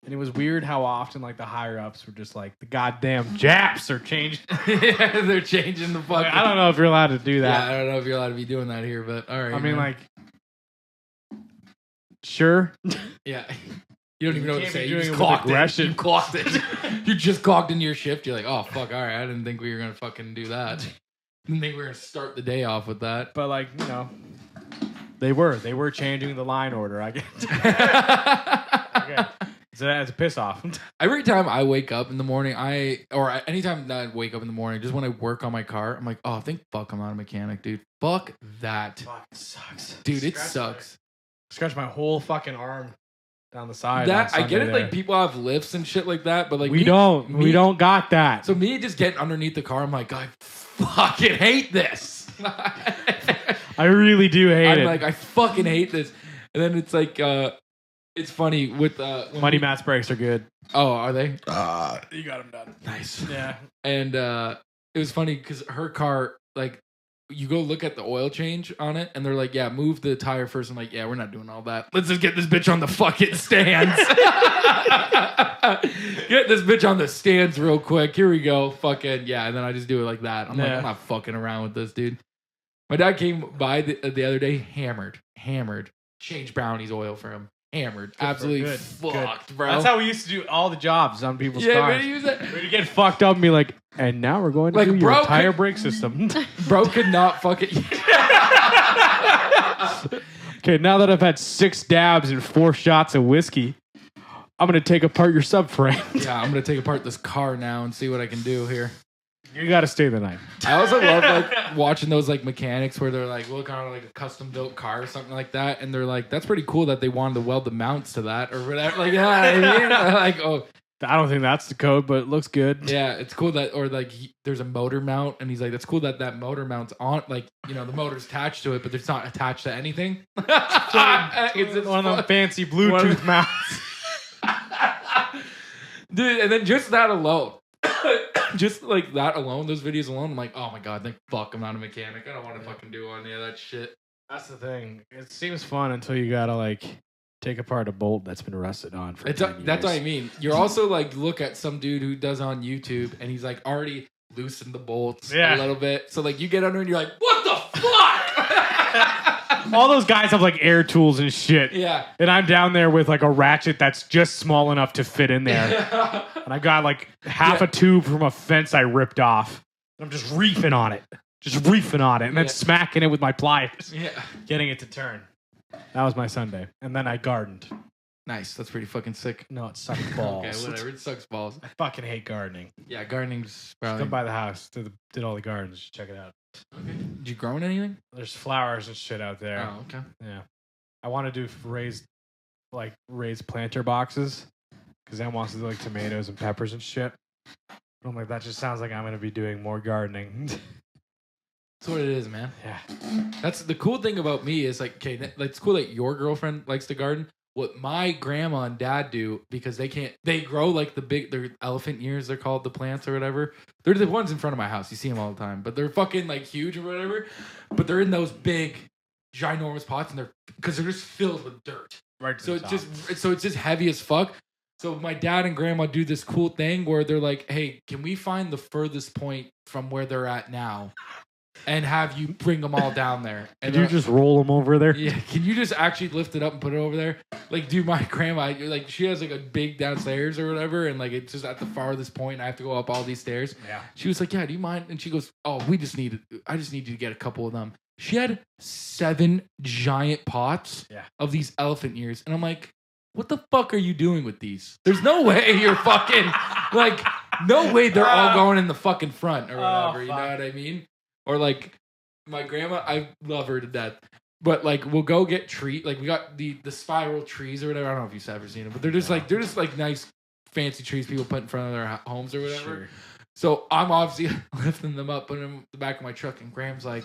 And it was weird how often like the higher ups were just like, the goddamn Japs are changing. Yeah, they're changing the fucking... I don't know if you're allowed to do that. Yeah, I don't know if you're allowed to be doing that here, but all right. I mean, man. like, sure. Yeah. You don't even know what to say. You doing just it with clocked aggression. it. You clocked it. You just clocked into your shift. You're like, "Oh, fuck, all right. I didn't think we were going to fucking do that. Didn't think we were going to start the day off with that." But like, you know, they were changing the line order, I guess. Okay. It's a piss off. Every time I wake up in the morning, anytime that I wake up in the morning, just when I work on my car, I'm like, oh, thank fuck I'm not a mechanic, dude. Fuck that. Fuck, it sucks. Dude, it sucks. Scratch my whole fucking arm down the side. That I get it, like people have lifts and shit like that, but like we don't got that. So me just getting underneath the car, I'm like, I fucking hate this. I really do hate it. I'm like, I fucking hate this. And then it's like, it's funny with Muddy Matt's brakes are good. Oh, are they? You got them done. Nice. Yeah. And it was funny because her car, like, you go look at the oil change on it, and they're like, yeah, move the tire first. I'm like, yeah, we're not doing all that. Let's just get this bitch on the fucking stands. Get this bitch on the stands real quick. Here we go. Fucking, yeah. And then I just do it like that. I'm like, I'm not fucking around with this, dude. My dad came by the other day, hammered. Changed Brownie's oil for him. Hammered. Absolutely fucked, bro. That's how we used to do all the jobs on people's yeah, cars. We'd get fucked up and be like, and now we're going to do your tire brake system. Bro could not fucking... Okay, now that I've had 6 dabs and 4 shots of whiskey, I'm going to take apart your subframe. Yeah, I'm going to take apart this car now and see what I can do here. You got to stay the night. I also love like watching those like mechanics where they're like looking on like a custom built car or something like that, and they're like, "That's pretty cool that they wanted to weld the mounts to that or whatever." Like, yeah, I mean, like, oh, I don't think that's the code, but it looks good. Yeah, it's cool that, or like there's a motor mount, and he's like, "That's cool that motor mount's on, like the motor's attached to it, but it's not attached to anything." It's just one of them fancy Bluetooth mounts, dude. And then just that alone. Just like that alone, those videos alone, I'm like, oh my god, thank fuck I'm not a mechanic. I don't want to fucking do any of that shit. That's the thing. It seems fun until you gotta like take apart a bolt that's been rusted on for 10 years. That's what I mean. You're also like, look at some dude who does on YouTube, and he's like already loosened the bolts a little bit. So like you get under and you're like, what the fuck? All those guys have like air tools and shit. Yeah. And I'm down there with like a ratchet that's just small enough to fit in there. And I've got like half a tube from a fence I ripped off. And I'm just reefing on it. And then smacking it with my pliers. Yeah. Getting it to turn. That was my Sunday. And then I gardened. Nice. That's pretty fucking sick. No, it sucks balls. Okay, whatever. It sucks balls. I fucking hate gardening. Yeah, gardening's probably... Come by the house. Did all the gardens. Just check it out. Okay. Did you grow anything? There's flowers and shit out there. Oh, okay. Yeah. I want to do raised planter boxes. Because Em wants to do like tomatoes and peppers and shit. But I'm like, that just sounds like I'm going to be doing more gardening. That's what it is, man. Yeah. That's the cool thing about me is like, okay, like, it's cool that your girlfriend likes to garden. What my grandma and dad do, because they grow like they're elephant ears, they're called, the plants or whatever. They're the ones in front of my house. You see them all the time, but they're fucking like huge or whatever. But they're in those big, ginormous pots, and because they're just filled with dirt. Right. So it's just heavy as fuck. So my dad and grandma do this cool thing where they're like, hey, can we find the furthest point from where they're at now? And have you bring them all down there. And you just roll them over there? Yeah. Can you just actually lift it up and put it over there? Like, dude, my grandma, like, she has like a big downstairs or whatever, and like it's just at the farthest point. And I have to go up all these stairs. Yeah. She was like, "Yeah, do you mind?" And she goes, "Oh, I just need you to get a couple of them." She had 7 giant pots of these elephant ears, and I'm like, "What the fuck are you doing with these? There's no way you're fucking like, no way they're all going in the fucking front or whatever." You know what I mean? Or like my grandma, I love her to death. But like we'll go get like we got the spiral trees or whatever. I don't know if you've ever seen them, but they're just like nice fancy trees people put in front of their homes or whatever. Sure. So I'm obviously lifting them up, putting them in the back of my truck, and Graham's like,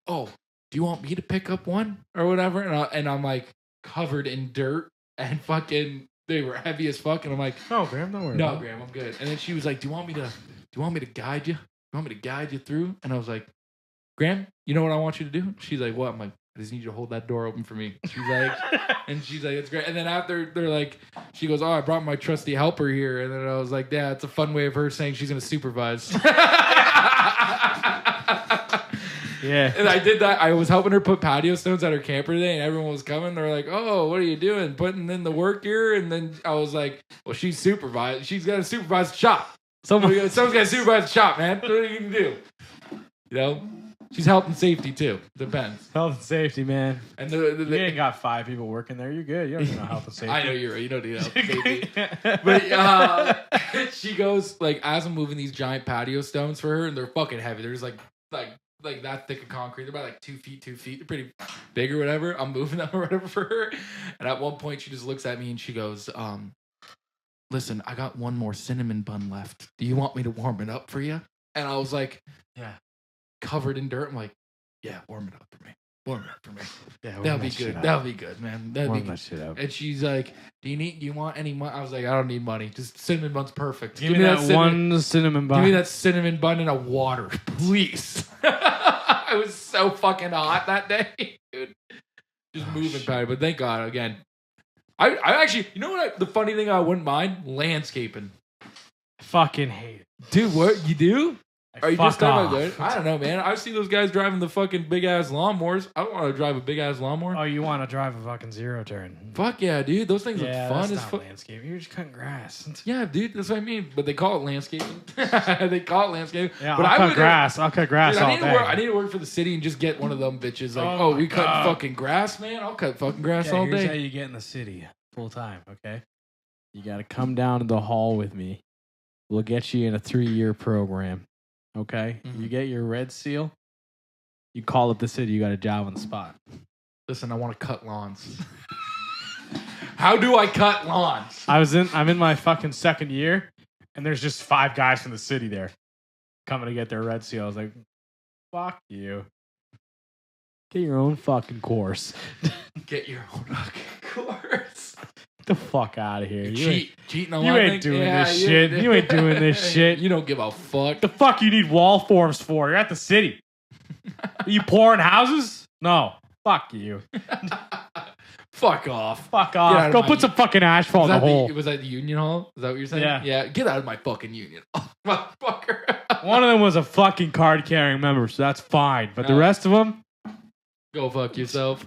"Oh, do you want me to pick up one or whatever?" And I'm like covered in dirt and fucking they were heavy as fuck, and I'm like, "No, Graham, don't worry." No, Graham, I'm good. And then she was like, "Do you want me to guide you? You want me to guide you through?" And I was like, "Graham, you know what I want you to do?" She's like, "What?" I'm like, "I just need you to hold that door open for me." She's like, "It's great." And then after they're like, she goes, "Oh, I brought my trusty helper here." And then I was like, "Yeah, it's a fun way of her saying she's going to supervise." Yeah. And I did that. I was helping her put patio stones at her camper today, and everyone was coming. They're like, "Oh, what are you doing? Putting in the work here?" And then I was like, "Well, she's supervised. She's got to supervise the shop. Someone's got to supervise the shop, man. What are you going to do?" You know, she's health and safety too. Depends. Health and safety, man. And You ain't got 5 people working there. You're good. You don't need no health and safety. I know you're right. You don't need health and safety. But she goes like, as I'm moving these giant patio stones for her, and they're fucking heavy. They're just like that thick of concrete. They're about like 2 feet. They're pretty big or whatever. I'm moving them or whatever for her. And at one point, she just looks at me and she goes, "Listen, I got one more cinnamon bun left. Do you want me to warm it up for you?" And I was like, yeah. Covered in dirt. I'm like, yeah, warm it up for me. Warm it up for me. Yeah, That'll be good. That'll be good, man. That'll be good. That shit up. And she's like, do you want any money? I was like, I don't need money. Just cinnamon bun's perfect. Give me that one cinnamon bun. Give me that cinnamon bun and a water, please. I was so fucking hot that day, dude. Just moving patty. But thank God, again. I actually, you know what? The funny thing I wouldn't mind? Landscaping. Fucking hate it. Dude, what? You do? Are you just talking about off. that? I don't know, man. I see those guys driving the fucking big ass lawnmowers. I don't want to drive a big ass lawnmower. Oh, you want to drive a fucking zero turn? Fuck yeah, dude. Those things look fun as fuck. Landscape. You're just cutting grass. Yeah, dude. That's what I mean. But they call it landscaping. They call it landscaping. Yeah, but I'll cut grass. I'll cut grass dude, all I day. need to work for the city and just get one of them bitches. Like, Oh we my cut God. fucking grass, man. I'll cut fucking grass all Here's how day. you get in the city full time, okay? You got to come down to the hall with me. We'll get you in a 3-year program, okay? Mhm. You get your red seal. You call up the city. You got a job on the spot. Listen, I want to cut lawns. How do I cut lawns? I'm in my fucking 2nd year, and there's just 5 guys from the city there coming to get their red seal. I was like, fuck you. Get your own fucking course. Get your own fucking course. Get the fuck out of here. Cheating on You my ain't thing? doing Yeah, this shit. You ain't doing this shit. You don't give a fuck. The fuck you need wall forms for? You're at the city. Are you pouring houses? No. Fuck you. Fuck off. Fuck out off. of Go my- put some fucking asphalt in the hole. Was that the union hall? Is that what you're saying? Yeah. Yeah. Get out of my fucking union. Oh, motherfucker. One of them was a fucking card carrying member, so that's fine. But the rest of them, Go fuck yourself.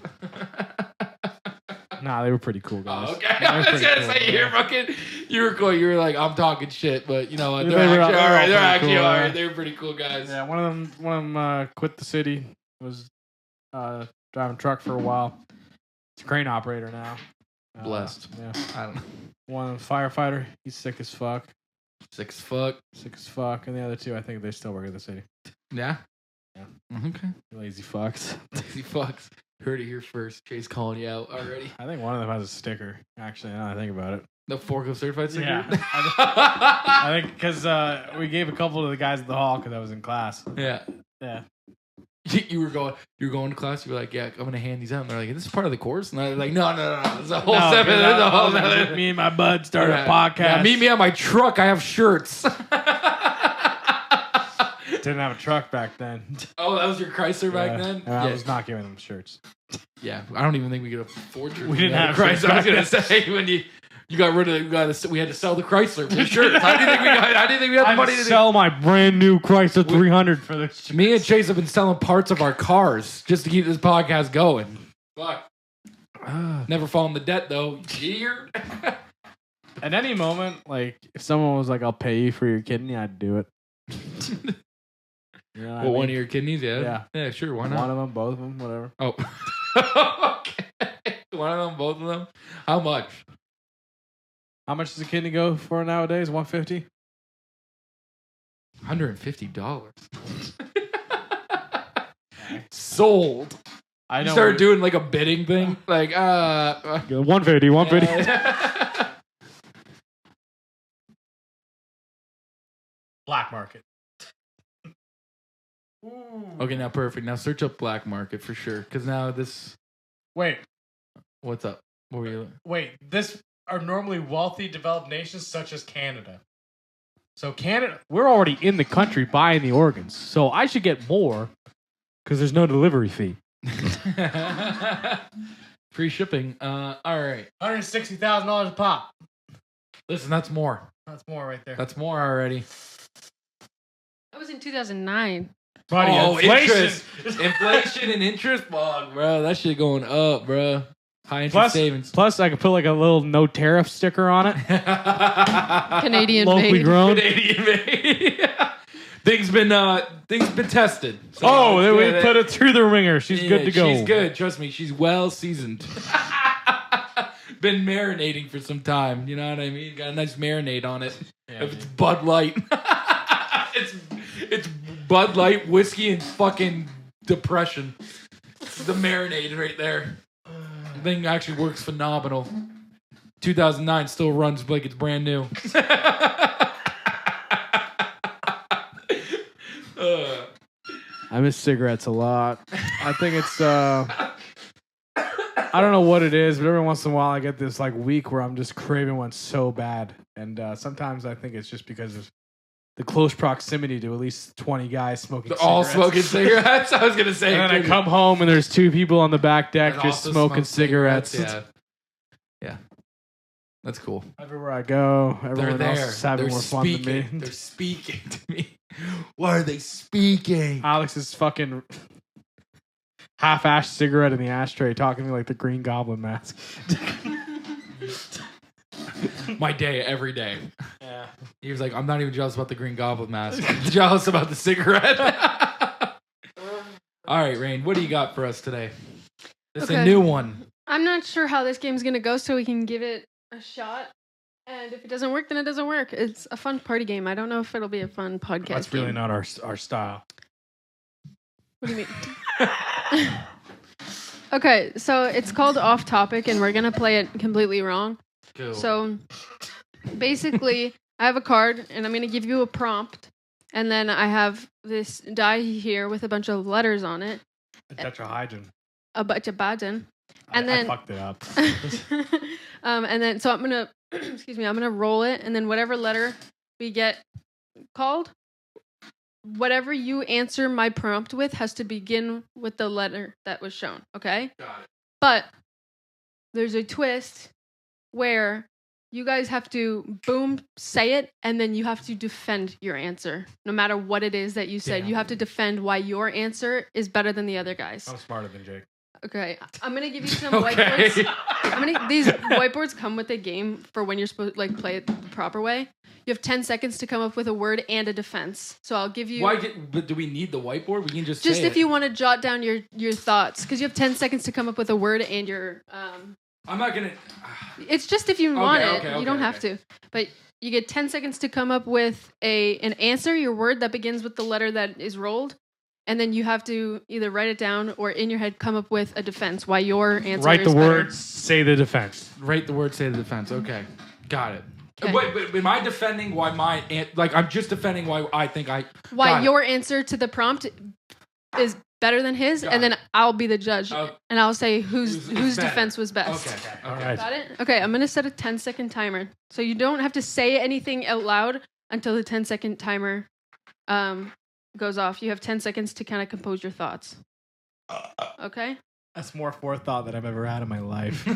nah, they were pretty cool guys. Oh, okay. They were I was pretty gonna cool, say yeah. you were cool. You were like, I'm talking shit, but you know what? They They're were actually all all right. pretty They're actually cool, all yeah. right. They were pretty cool guys. Yeah, one of them quit the city. Was driving truck for a while. He's a crane operator now. Blessed. Yeah. I don't know. One firefighter. He's sick as fuck. Sick as fuck. Sick as fuck. And the other 2, I think they still work at the city. Yeah. Yeah. Okay. Lazy fucks. Lazy fucks. Heard it here first. Chase calling you out already. I think one of them has a sticker. Actually, now that I think about it. The forklift certified sticker. Yeah. I think because we gave a couple to the guys at the hall because I was in class. Yeah. Yeah. You were going to class. You were like, yeah, I'm gonna hand these out. And they're like, is this part of the course? And I was like, no. It's a whole separate. There's a whole nother. Me and my bud started Yeah. a podcast. Yeah, meet me at my truck. I have shirts. Didn't have a truck back then. Oh, that was your Chrysler back then? And I was not giving them shirts. Yeah, I don't even think we could afford your. We didn't have Chrysler. shirts I was back gonna say when you got rid of we had to sell the Chrysler for shirts. How do you think we got? How do you think we had the money to sell my brand new Chrysler 300 for this? do? Me and Chase have been selling parts of our cars just to keep this podcast going. Fuck. Never fall in the debt though. Cheer. At any moment, like if someone was like, "I'll pay you for your kidney," I'd do it. You know what I Well, one mean? of your kidneys, yeah. Yeah, sure. Why not? One of them, both of them, whatever. Oh. Okay. One of them, both of them. How much? How much does a kidney go for nowadays? $150. $150. Sold. I You know. started doing like a bidding thing, like 150. 150. Black market. Okay, now perfect. Now search up black market for sure, because now this. Wait. What's up? What were you? Wait, this are normally wealthy developed nations such as Canada. So Canada, we're already in the country buying the organs. So I should get more because there's no delivery fee. Free shipping. All right. $160,000 a pop. Listen, that's more. That's more right there. That's more already. That was in 2009. Buddy, interest. Inflation and interest. Fuck, bro. That shit going up, bro. High interest savings. Plus, I could put like a little no tariff sticker on it. Canadian Locally made. grown. Canadian made. Things been tested. So we put it through the ringer. She's good to go. She's good. Trust me, she's well seasoned. Been marinating for some time. You know what I mean? Got a nice marinade on it. Yeah, if it's Bud Light, it's Bud Light, whiskey, and fucking depression. It's the marinade right there. The thing actually works phenomenal. 2009 still runs like it's brand new. I miss cigarettes a lot. I think it's I don't know what it is, but every once in a while I get this like week where I'm just craving one so bad. And sometimes I think it's just because of the close proximity to at least 20 guys smoking cigarettes. All smoking cigarettes? I was going to say. And then I come home and there's 2 people on the back deck and just smoking cigarettes. Yeah. That's cool. Everywhere I go, everyone else is having more fun than me. They're speaking to me. Why are they speaking? Alex is fucking half-assed cigarette in the ashtray talking to me like the Green Goblin mask. My day, every day. Yeah. He was like, I'm not even jealous about the Green Goblin mask. I'm jealous about the cigarette. All right, Rain, what do you got for us today? This is a new one. I'm not sure how this game's going to go, so we can give it a shot. And if it doesn't work, then it doesn't work. It's a fun party game. I don't know if it'll be a fun podcast That's really not our style. What do you mean? Okay, so it's called Off Topic, and we're going to play it completely wrong. Cool. So basically, I have a card, and I'm going to give you a prompt. And then I have this die here with a bunch of letters on it. A tetrahydron. A bunch of badin. And I then fucked it up. and then so I'm gonna I'm gonna roll it, and then whatever letter we get called, whatever you answer my prompt with has to begin with the letter that was shown. Okay? Got it. But there's a twist where you guys have to say it, and then you have to defend your answer. No matter what it is that you said, you have to defend why your answer is better than the other guys. I'm smarter than Jake. Okay, I'm gonna give you some whiteboards. These whiteboards come with a game for when you're supposed to play it the proper way. You have 10 seconds to come up with a word and a defense. So I'll give you. But do we need the whiteboard? We can just say if it. you want to jot down your thoughts, because you have 10 seconds to come up with a word and your. I'm not gonna. It's just if you want it. You don't have to. But you get 10 seconds to come up with an answer, your word that begins with the letter that is rolled. And then you have to either write it down or in your head come up with a defense why your answer Write is the better. words, say the defense. Write the word, say the defense. Okay. Got it. Okay. But am I defending why I'm just defending why I think why your answer to the prompt is better than his, and then I'll be the judge. And I'll say whose defense was best. Okay. All right. Got it? Okay, I'm going to set a 10-second timer. So you don't have to say anything out loud until the 10-second timer goes off. You have 10 seconds to kind of compose your thoughts. Okay? That's more forethought than I've ever had in my life.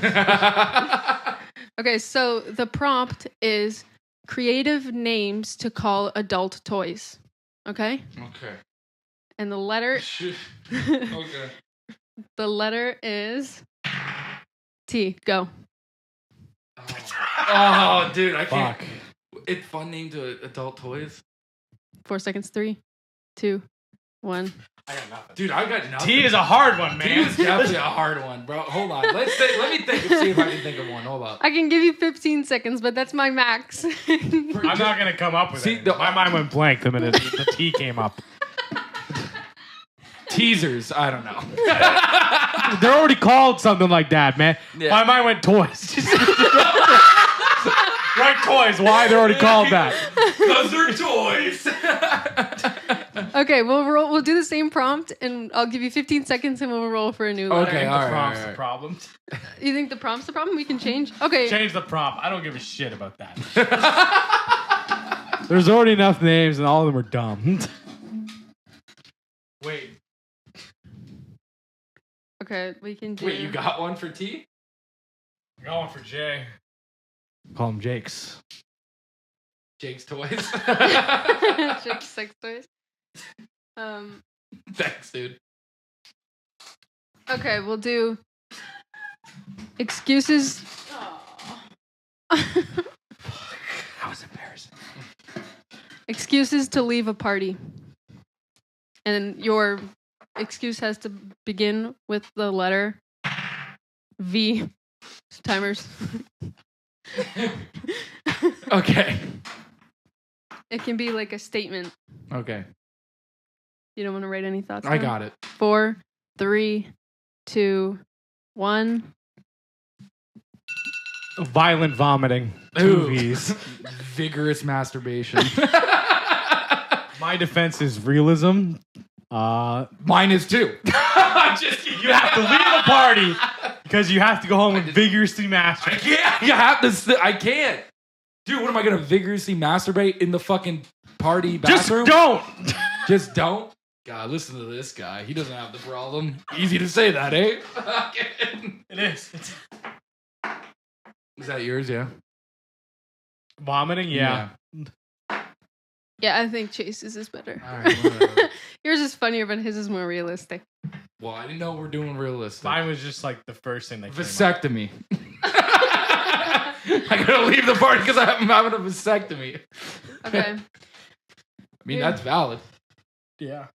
Okay, so the prompt is creative names to call adult toys. Okay? Okay. And the letter... Okay. The letter is... T. Go. Oh, dude, I can't. Fuck. It's fun name to adult toys. 4 seconds. 3, 2, 1. I got nothing. Dude, I got nothing. T is a hard one, man. T is definitely a hard one, bro. Hold on. Let me think see if I can think of one. Hold up. I can give you 15 seconds, but that's my max. I'm not going to come up with it. My mind went blank the minute the T came up. Teasers. I don't know. They're already called something like that, man. Yeah. My mind went toys. Right, toys. Why they're already called that? Those are toys. Okay, we'll do the same prompt, and I'll give you 15 seconds, and we'll roll for a new letter. Okay, all right. Prompt's the problem. You think the prompt's the problem? We can change? Okay. Change the prompt. I don't give a shit about that. There's already enough names, and all of them are dumb. Wait. Okay, we can do... Wait, you got one for T? I got one for Jay. Call him Jake's. Jake's Toys. Jake's sex toys. Thanks, dude. Okay, we'll do... Excuses... That was embarrassing. Excuses to leave a party. And your excuse has to begin with the letter V. Timers. Okay. It can be like a statement. Okay. You don't want to write any thoughts I down? got it. 4, 3, 2, 1. Violent vomiting. Ooh. 2 V's. Vigorous masturbation. My defense is realism. Mine is 2. I'm just kidding. You have to leave a party because you have to go home and vigorously I masturbate. can't. You have to. I can't. Dude, what am I gonna vigorously masturbate in the fucking party bathroom? Just don't. Just don't. God, listen to this guy. He doesn't have the problem. Easy to say that, eh? It is. Is that yours? Yeah. Vomiting? Yeah. Yeah, I think Chase's is better. All right. Whatever. Yours is funnier, but his is more realistic. Well, I didn't know we're doing realistic. Mine was just like the first thing that came up. Vasectomy. I gotta leave the party because I'm having a vasectomy. Okay. I mean, that's valid. Yeah.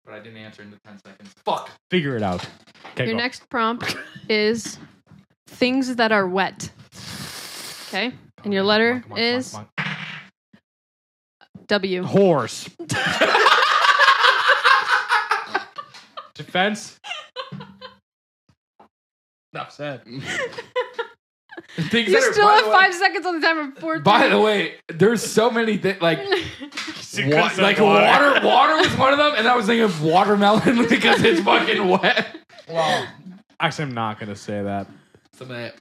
But I didn't answer in the 10 seconds. Fuck. Figure it out. Okay, Your go. next prompt is things that are wet. Okay? And your letter Come on, is come on. W. Horse. Defense. Enough said. Things You that are, still by have the 5 seconds on the timer before. By the way, there's so many things like Like water was one of them, and I was thinking of watermelon because it's fucking wet. Well, actually, I'm not gonna say that. Some of that.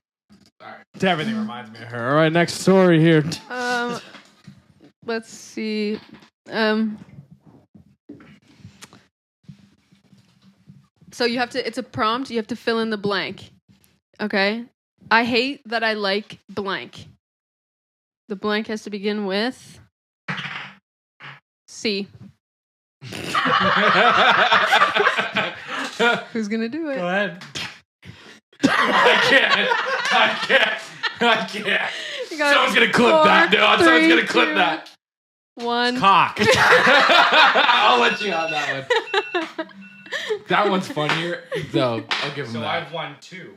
All right. Everything reminds me of her. All right, next story here. Let's see. So you have to. It's a prompt. You have to fill in the blank. Okay. I hate that I like blank. The blank has to begin with C. Who's gonna do it? Go ahead. I can't. You got Someone's gonna clip 4, that, dude. Someone's 3, gonna clip 2, that. 1. Cock. I'll let you have that one. That one's funnier, so I'll give him that. I've won 2.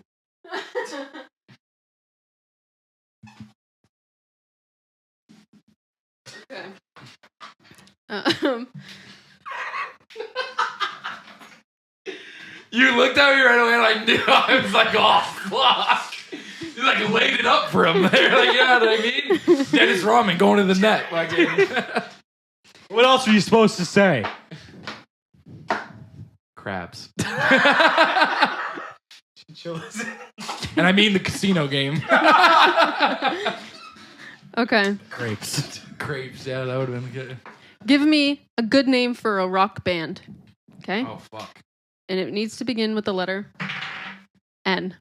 Okay. You looked at me right away and I knew. I was like, oh, fuck. You like laid it up for him there. Like, you know what I mean? Dennis Rodman going to the net. What else were you supposed to say? Crabs. Chinchillas. And I mean the casino game. Okay. Grapes. Crepes, yeah, that would have been good. Give me a good name for a rock band. Okay? Oh, fuck. And it needs to begin with the letter N.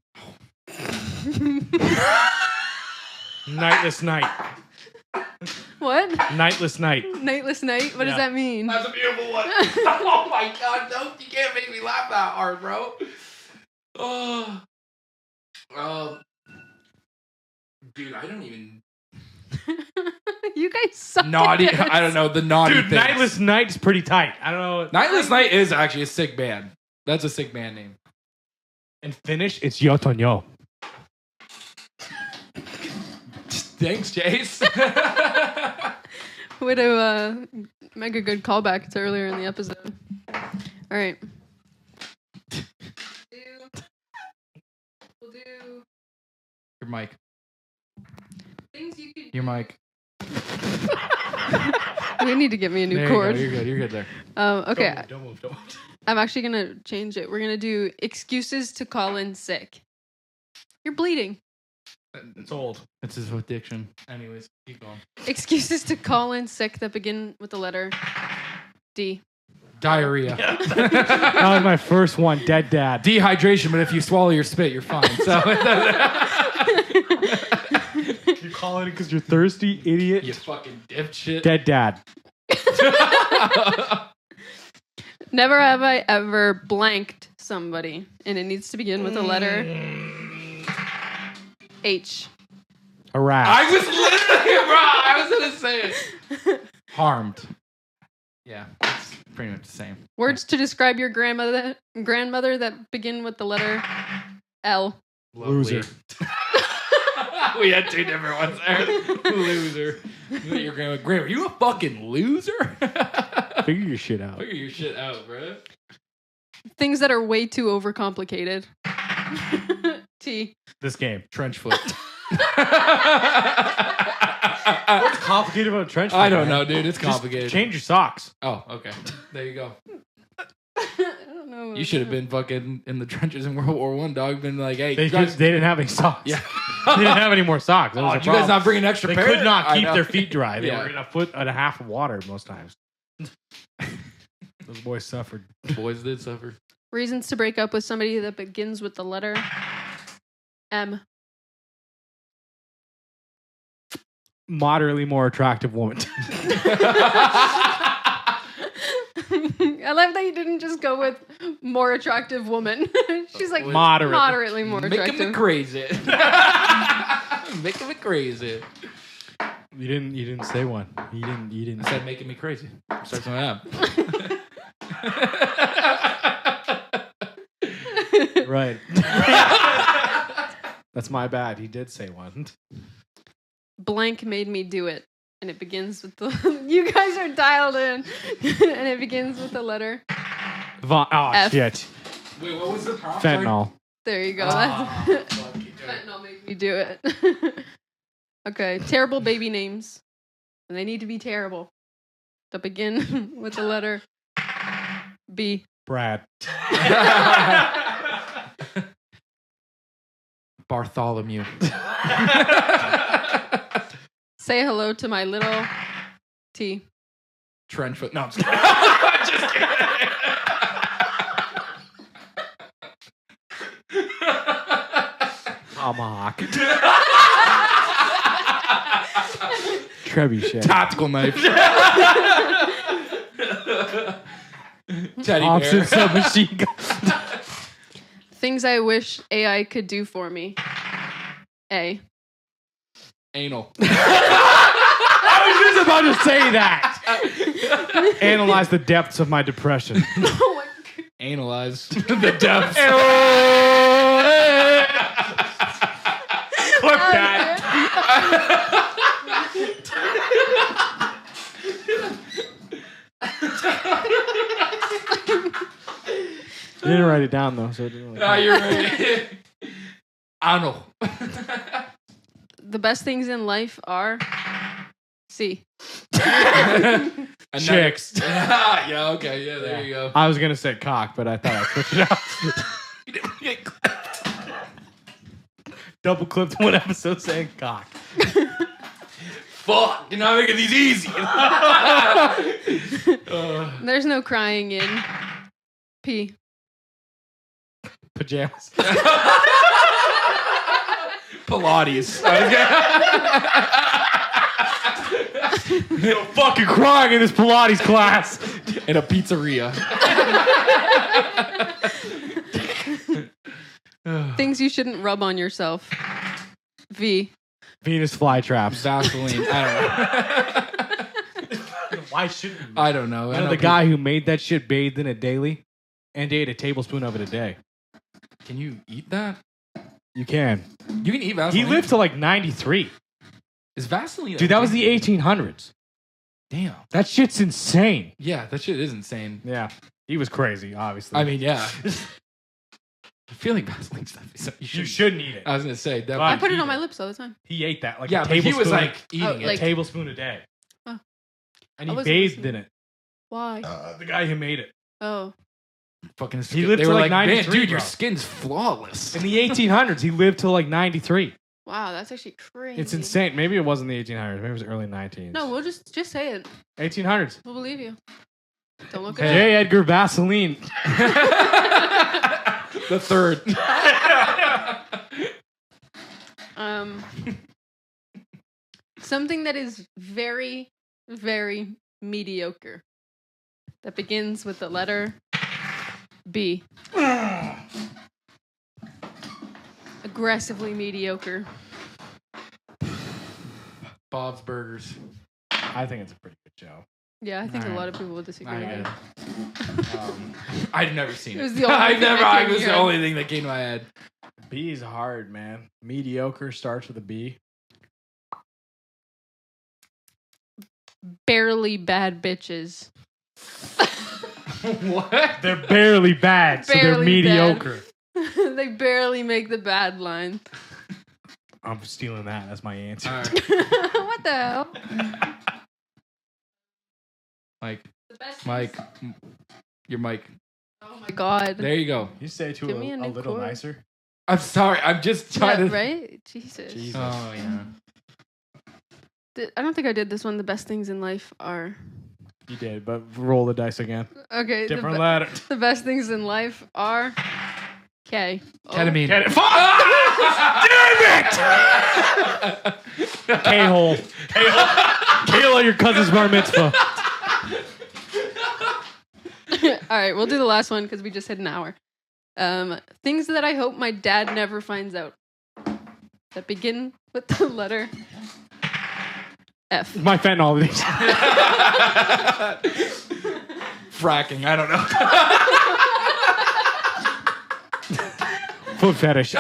Nightless night. What? Nightless night. Nightless night? What does Yeah. that mean? That's a beautiful one. Oh, my God. No, you can't make me laugh that hard, bro. Oh. Dude, I don't even... You guys suck. Naughty. at this. I don't know. The naughty Dude, things. Nightless night's pretty tight. I don't know. Nightless Night is actually a sick band. That's a sick band name. In Finnish, it's Yotonyo. Thanks, Chase. Way to make a good callback to earlier in the episode. All right. We'll do Your mic. things you could. Your mic. We need to get me a new There cord. you go. You're good there. Okay. Don't move. I'm actually gonna change it. We're gonna do excuses to call in sick. You're bleeding. It's old. It's his addiction. Anyways, keep going. Excuses to call in sick that begin with the letter D. Diarrhea. That was my first one. Dead dad. Dehydration, but if you swallow your spit, you're fine. So You call it because you're thirsty, idiot. you fucking dipshit. Dead dad. Never have I ever blanked somebody, and it needs to begin with the letter H. Harassed. I was literally, bro. I was gonna say it. Harmed. Yeah, it's pretty much the same. Words to describe your grandmother that begin with the letter L. Lovely. Loser. We had two different ones there. Loser. Your grandma, you a fucking loser? Figure your shit out. Figure your shit out, bro. Things that are way too overcomplicated. T. This game. Trench foot. What's complicated about trench foot? I don't know, dude. It's complicated. Just change your socks. Oh, okay. There you go. I don't know. You should have been fucking in the trenches in World War I, dog. Been like, hey, They you guys, didn't have any socks. yeah. They didn't have any more socks. That was Oh, a did you guys problem. not bring an extra They pair? could not I keep know. their feet dry. They Yeah. were in a foot and a half of water most times. Those boys suffered. Boys did suffer. Reasons to break up with somebody that begins with the letter M. Moderately more attractive woman. I love that you didn't just go with more attractive woman. She's like Moderately more Making attractive. me crazy. Making me crazy. You didn't say one. You didn't. I said making me crazy. Starts with an M. Right. That's my bad. He did say one. Blank made me do it. And it begins with the... You guys are dialed in. And it begins with the letter... F. Shit. Wait, what was the prompt? Fentanyl. There you go. Ah, That's... fuck, you did it. Fentanyl made me do it. Okay. Terrible baby names. And they need to be terrible. To begin with the letter... B. Brad. Bartholomew. Say hello to my little T. Trench foot. No, I'm just kidding. Tomahawk. Trebuchet. Tactical knife. Teddy Thompson bear. submachine gun. Things I wish AI could do for me. A. Anal. I was just about to say that. Analyze the depths of my depression. Oh my God. Analyze the depths. Clip that. You didn't write it down though, so it didn't really Ah, you're right. Anal. The best things in life are C. Chicks. Yeah, okay, yeah, there you go. I was gonna say cock, but I thought I'd switch it out. Double clipped one episode saying cock. Fuck, you're not making these easy. There's no crying in P. Pajamas. Pilates. No fucking crying in this Pilates class. In a pizzeria. Things you shouldn't rub on yourself. V. Venus flytraps. Vaseline. I Why shouldn't you? don't know. I know The guy who made that shit bathed in it daily and ate a tablespoon of it a day. Can you eat that? You can. You can eat Vaseline. He lived to like 93. Is Vaseline? Dude, that was the 1800s. Damn. That shit's insane. Yeah, that shit is insane. Yeah. He was crazy, obviously. I mean, yeah. I feel like Vaseline stuff. you shouldn't eat it. I was gonna say definitely. I put it on my lips all the time. He ate that like Yeah, a but tablespoon. he was like eating Oh, it. a tablespoon a day. Oh. And I he wasn't bathed listening. in it. Why? The guy who made it. Oh. Fucking. He lived they to were like man, 93, dude, your bro. skin's flawless. In the 1800s, he lived till like 93. Wow, that's actually crazy. It's insane. Maybe it wasn't the 1800s. Maybe it was early 1900s. No, we'll just say it. 1800s. We'll believe you. Don't look J. Edgar Vaseline. The third. it up. Something that is very, very mediocre. That begins with the letter B. Aggressively mediocre. Bob's Burgers. I think it's a pretty good show. Yeah, I think a Alright. lot of people would disagree. I with get me. it. I've never seen it. It was the only I thing never. that came It was to the your only thing that came to my head. B is hard, man. Mediocre starts with a B. Barely bad bitches. What? They're barely bad, so they're Barely bad. mediocre. They barely make the bad line. I'm stealing that. That's my answer. All right, What the hell? Mike. The best Mike. Your mic. Oh my god. There you go. You say to Give me a a new little chord. nicer. I'm sorry. I'm just Yeah, trying to. right? Jesus. Jesus. Oh yeah. I don't think I did this one. The best things in life are. You did, but roll the dice again. Okay. Different letter. The best things in life are. K. Ketamine. Damn it! K-hole. K-hole at your cousin's bar mitzvah. All right, we'll do the last one because we just hit an hour. Things that I hope my dad never finds out that begin with the letter F. My fentanyl. Fracking. I don't know. Foot fetish.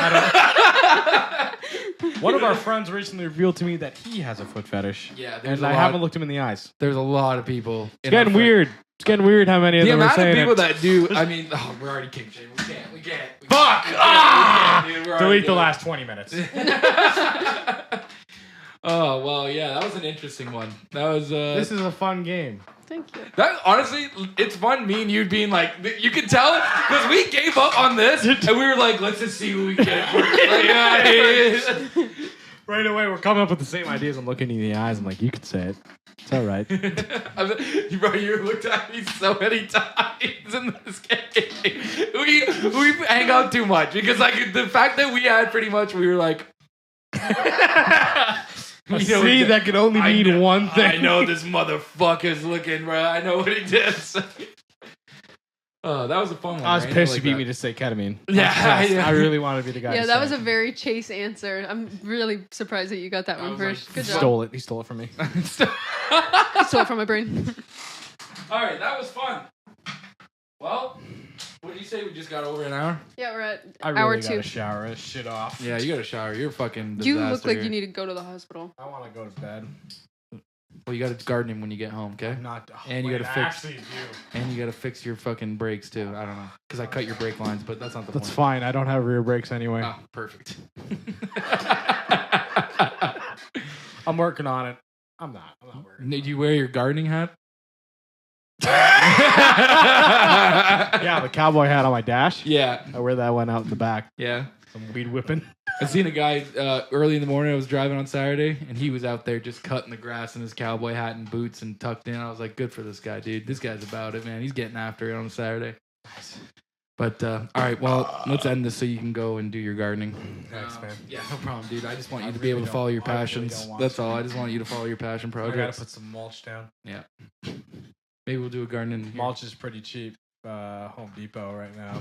One of our friends recently revealed to me that he has a foot fetish. Yeah, And I haven't looked him in the eyes. There's a lot of people. It's getting weird. It's getting weird how many of The them are amount of saying people it. that do. I mean, we're already king shaming. We can't. Fuck! Delete the last. last 20 minutes. Oh well, yeah, that was an interesting one. That was. This is a fun game. Thank you. That honestly, it's fun. Me and you being like, you can tell because we gave up on this and we were like, let's just see what we get. Like, Right away, we're coming up with the same ideas. I'm looking you in the eyes. I'm like, you could say it. It's all right. Bro, you looked at me so many times in this game. We hang out too much because like the fact that we had pretty much, we were like. See, that can only mean one thing. I know this motherfucker's looking, bro. I know what he did. Oh, that was a fun one. I was right? pissed Like you beat that. me to say ketamine. Yeah, I really wanted to be the guy. Yeah, to that say was it. a very Chase answer. I'm really surprised that you got that I one was first. like, Good He job. stole it. He stole it from me. You stole it from my brain. All right, that was fun. Well, what did you say? We just got over an hour? Yeah, we're at I hour really two. gotta shower this shit off. Yeah, you got to shower. You're a fucking disaster. You look like here. you need to go to the hospital. I want to go to bed. Well, you got to garden when you get home, okay? I'm not. And you wait, gotta I fix- actually do. And you got to fix your fucking brakes too. I don't know, because I cut your brake lines, but that's not the That's point. fine. I don't have rear brakes anyway. Oh, perfect. I'm working on it. I'm not working. Did you wear your gardening hat? Yeah, the cowboy hat on my dash. Yeah. I wear that one out in the back. Yeah. Some weed whipping. I seen a guy early in the morning. I was driving on Saturday, and he was out there just cutting the grass in his cowboy hat and boots and tucked in. I was like, good for this guy, dude. This guy's about it, man. He's getting after it on a Saturday. But, all right, well, let's end this so you can go and do your gardening. Thanks, man. Yeah, no problem, dude. I just want you I to be able really to follow your don't- I really passions. don't want That's to. all. I just want you to follow your passion I gotta projects. put some mulch down. Yeah. Maybe we'll do a garden in here. Mulch is pretty cheap. Home Depot right now.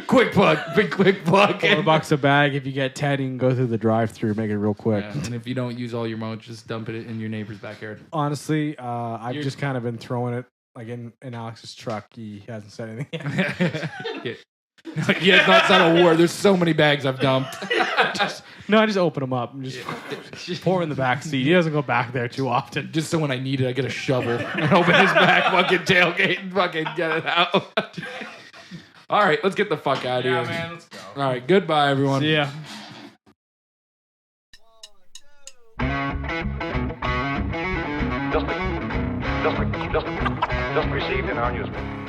Quick plug. Big quick plug. $4 a bag. If you get 10, you can go through the drive-through. Make it real quick. Yeah, and if you don't use all your mulch, just dump it in your neighbor's backyard. Honestly, I've You're- just kind of been throwing it like in Alex's truck. He hasn't said anything yet. Yeah. He has not said a word. There's so many bags I've dumped. No, I just open them up and just pour in the back seat. He doesn't go back there too often. Just so when I need it, I get a shovel and open his back fucking tailgate and fucking get it out. All right, let's get the fuck out of here. man, let's go. All right, goodbye, everyone. See ya. Just received in our newspaper.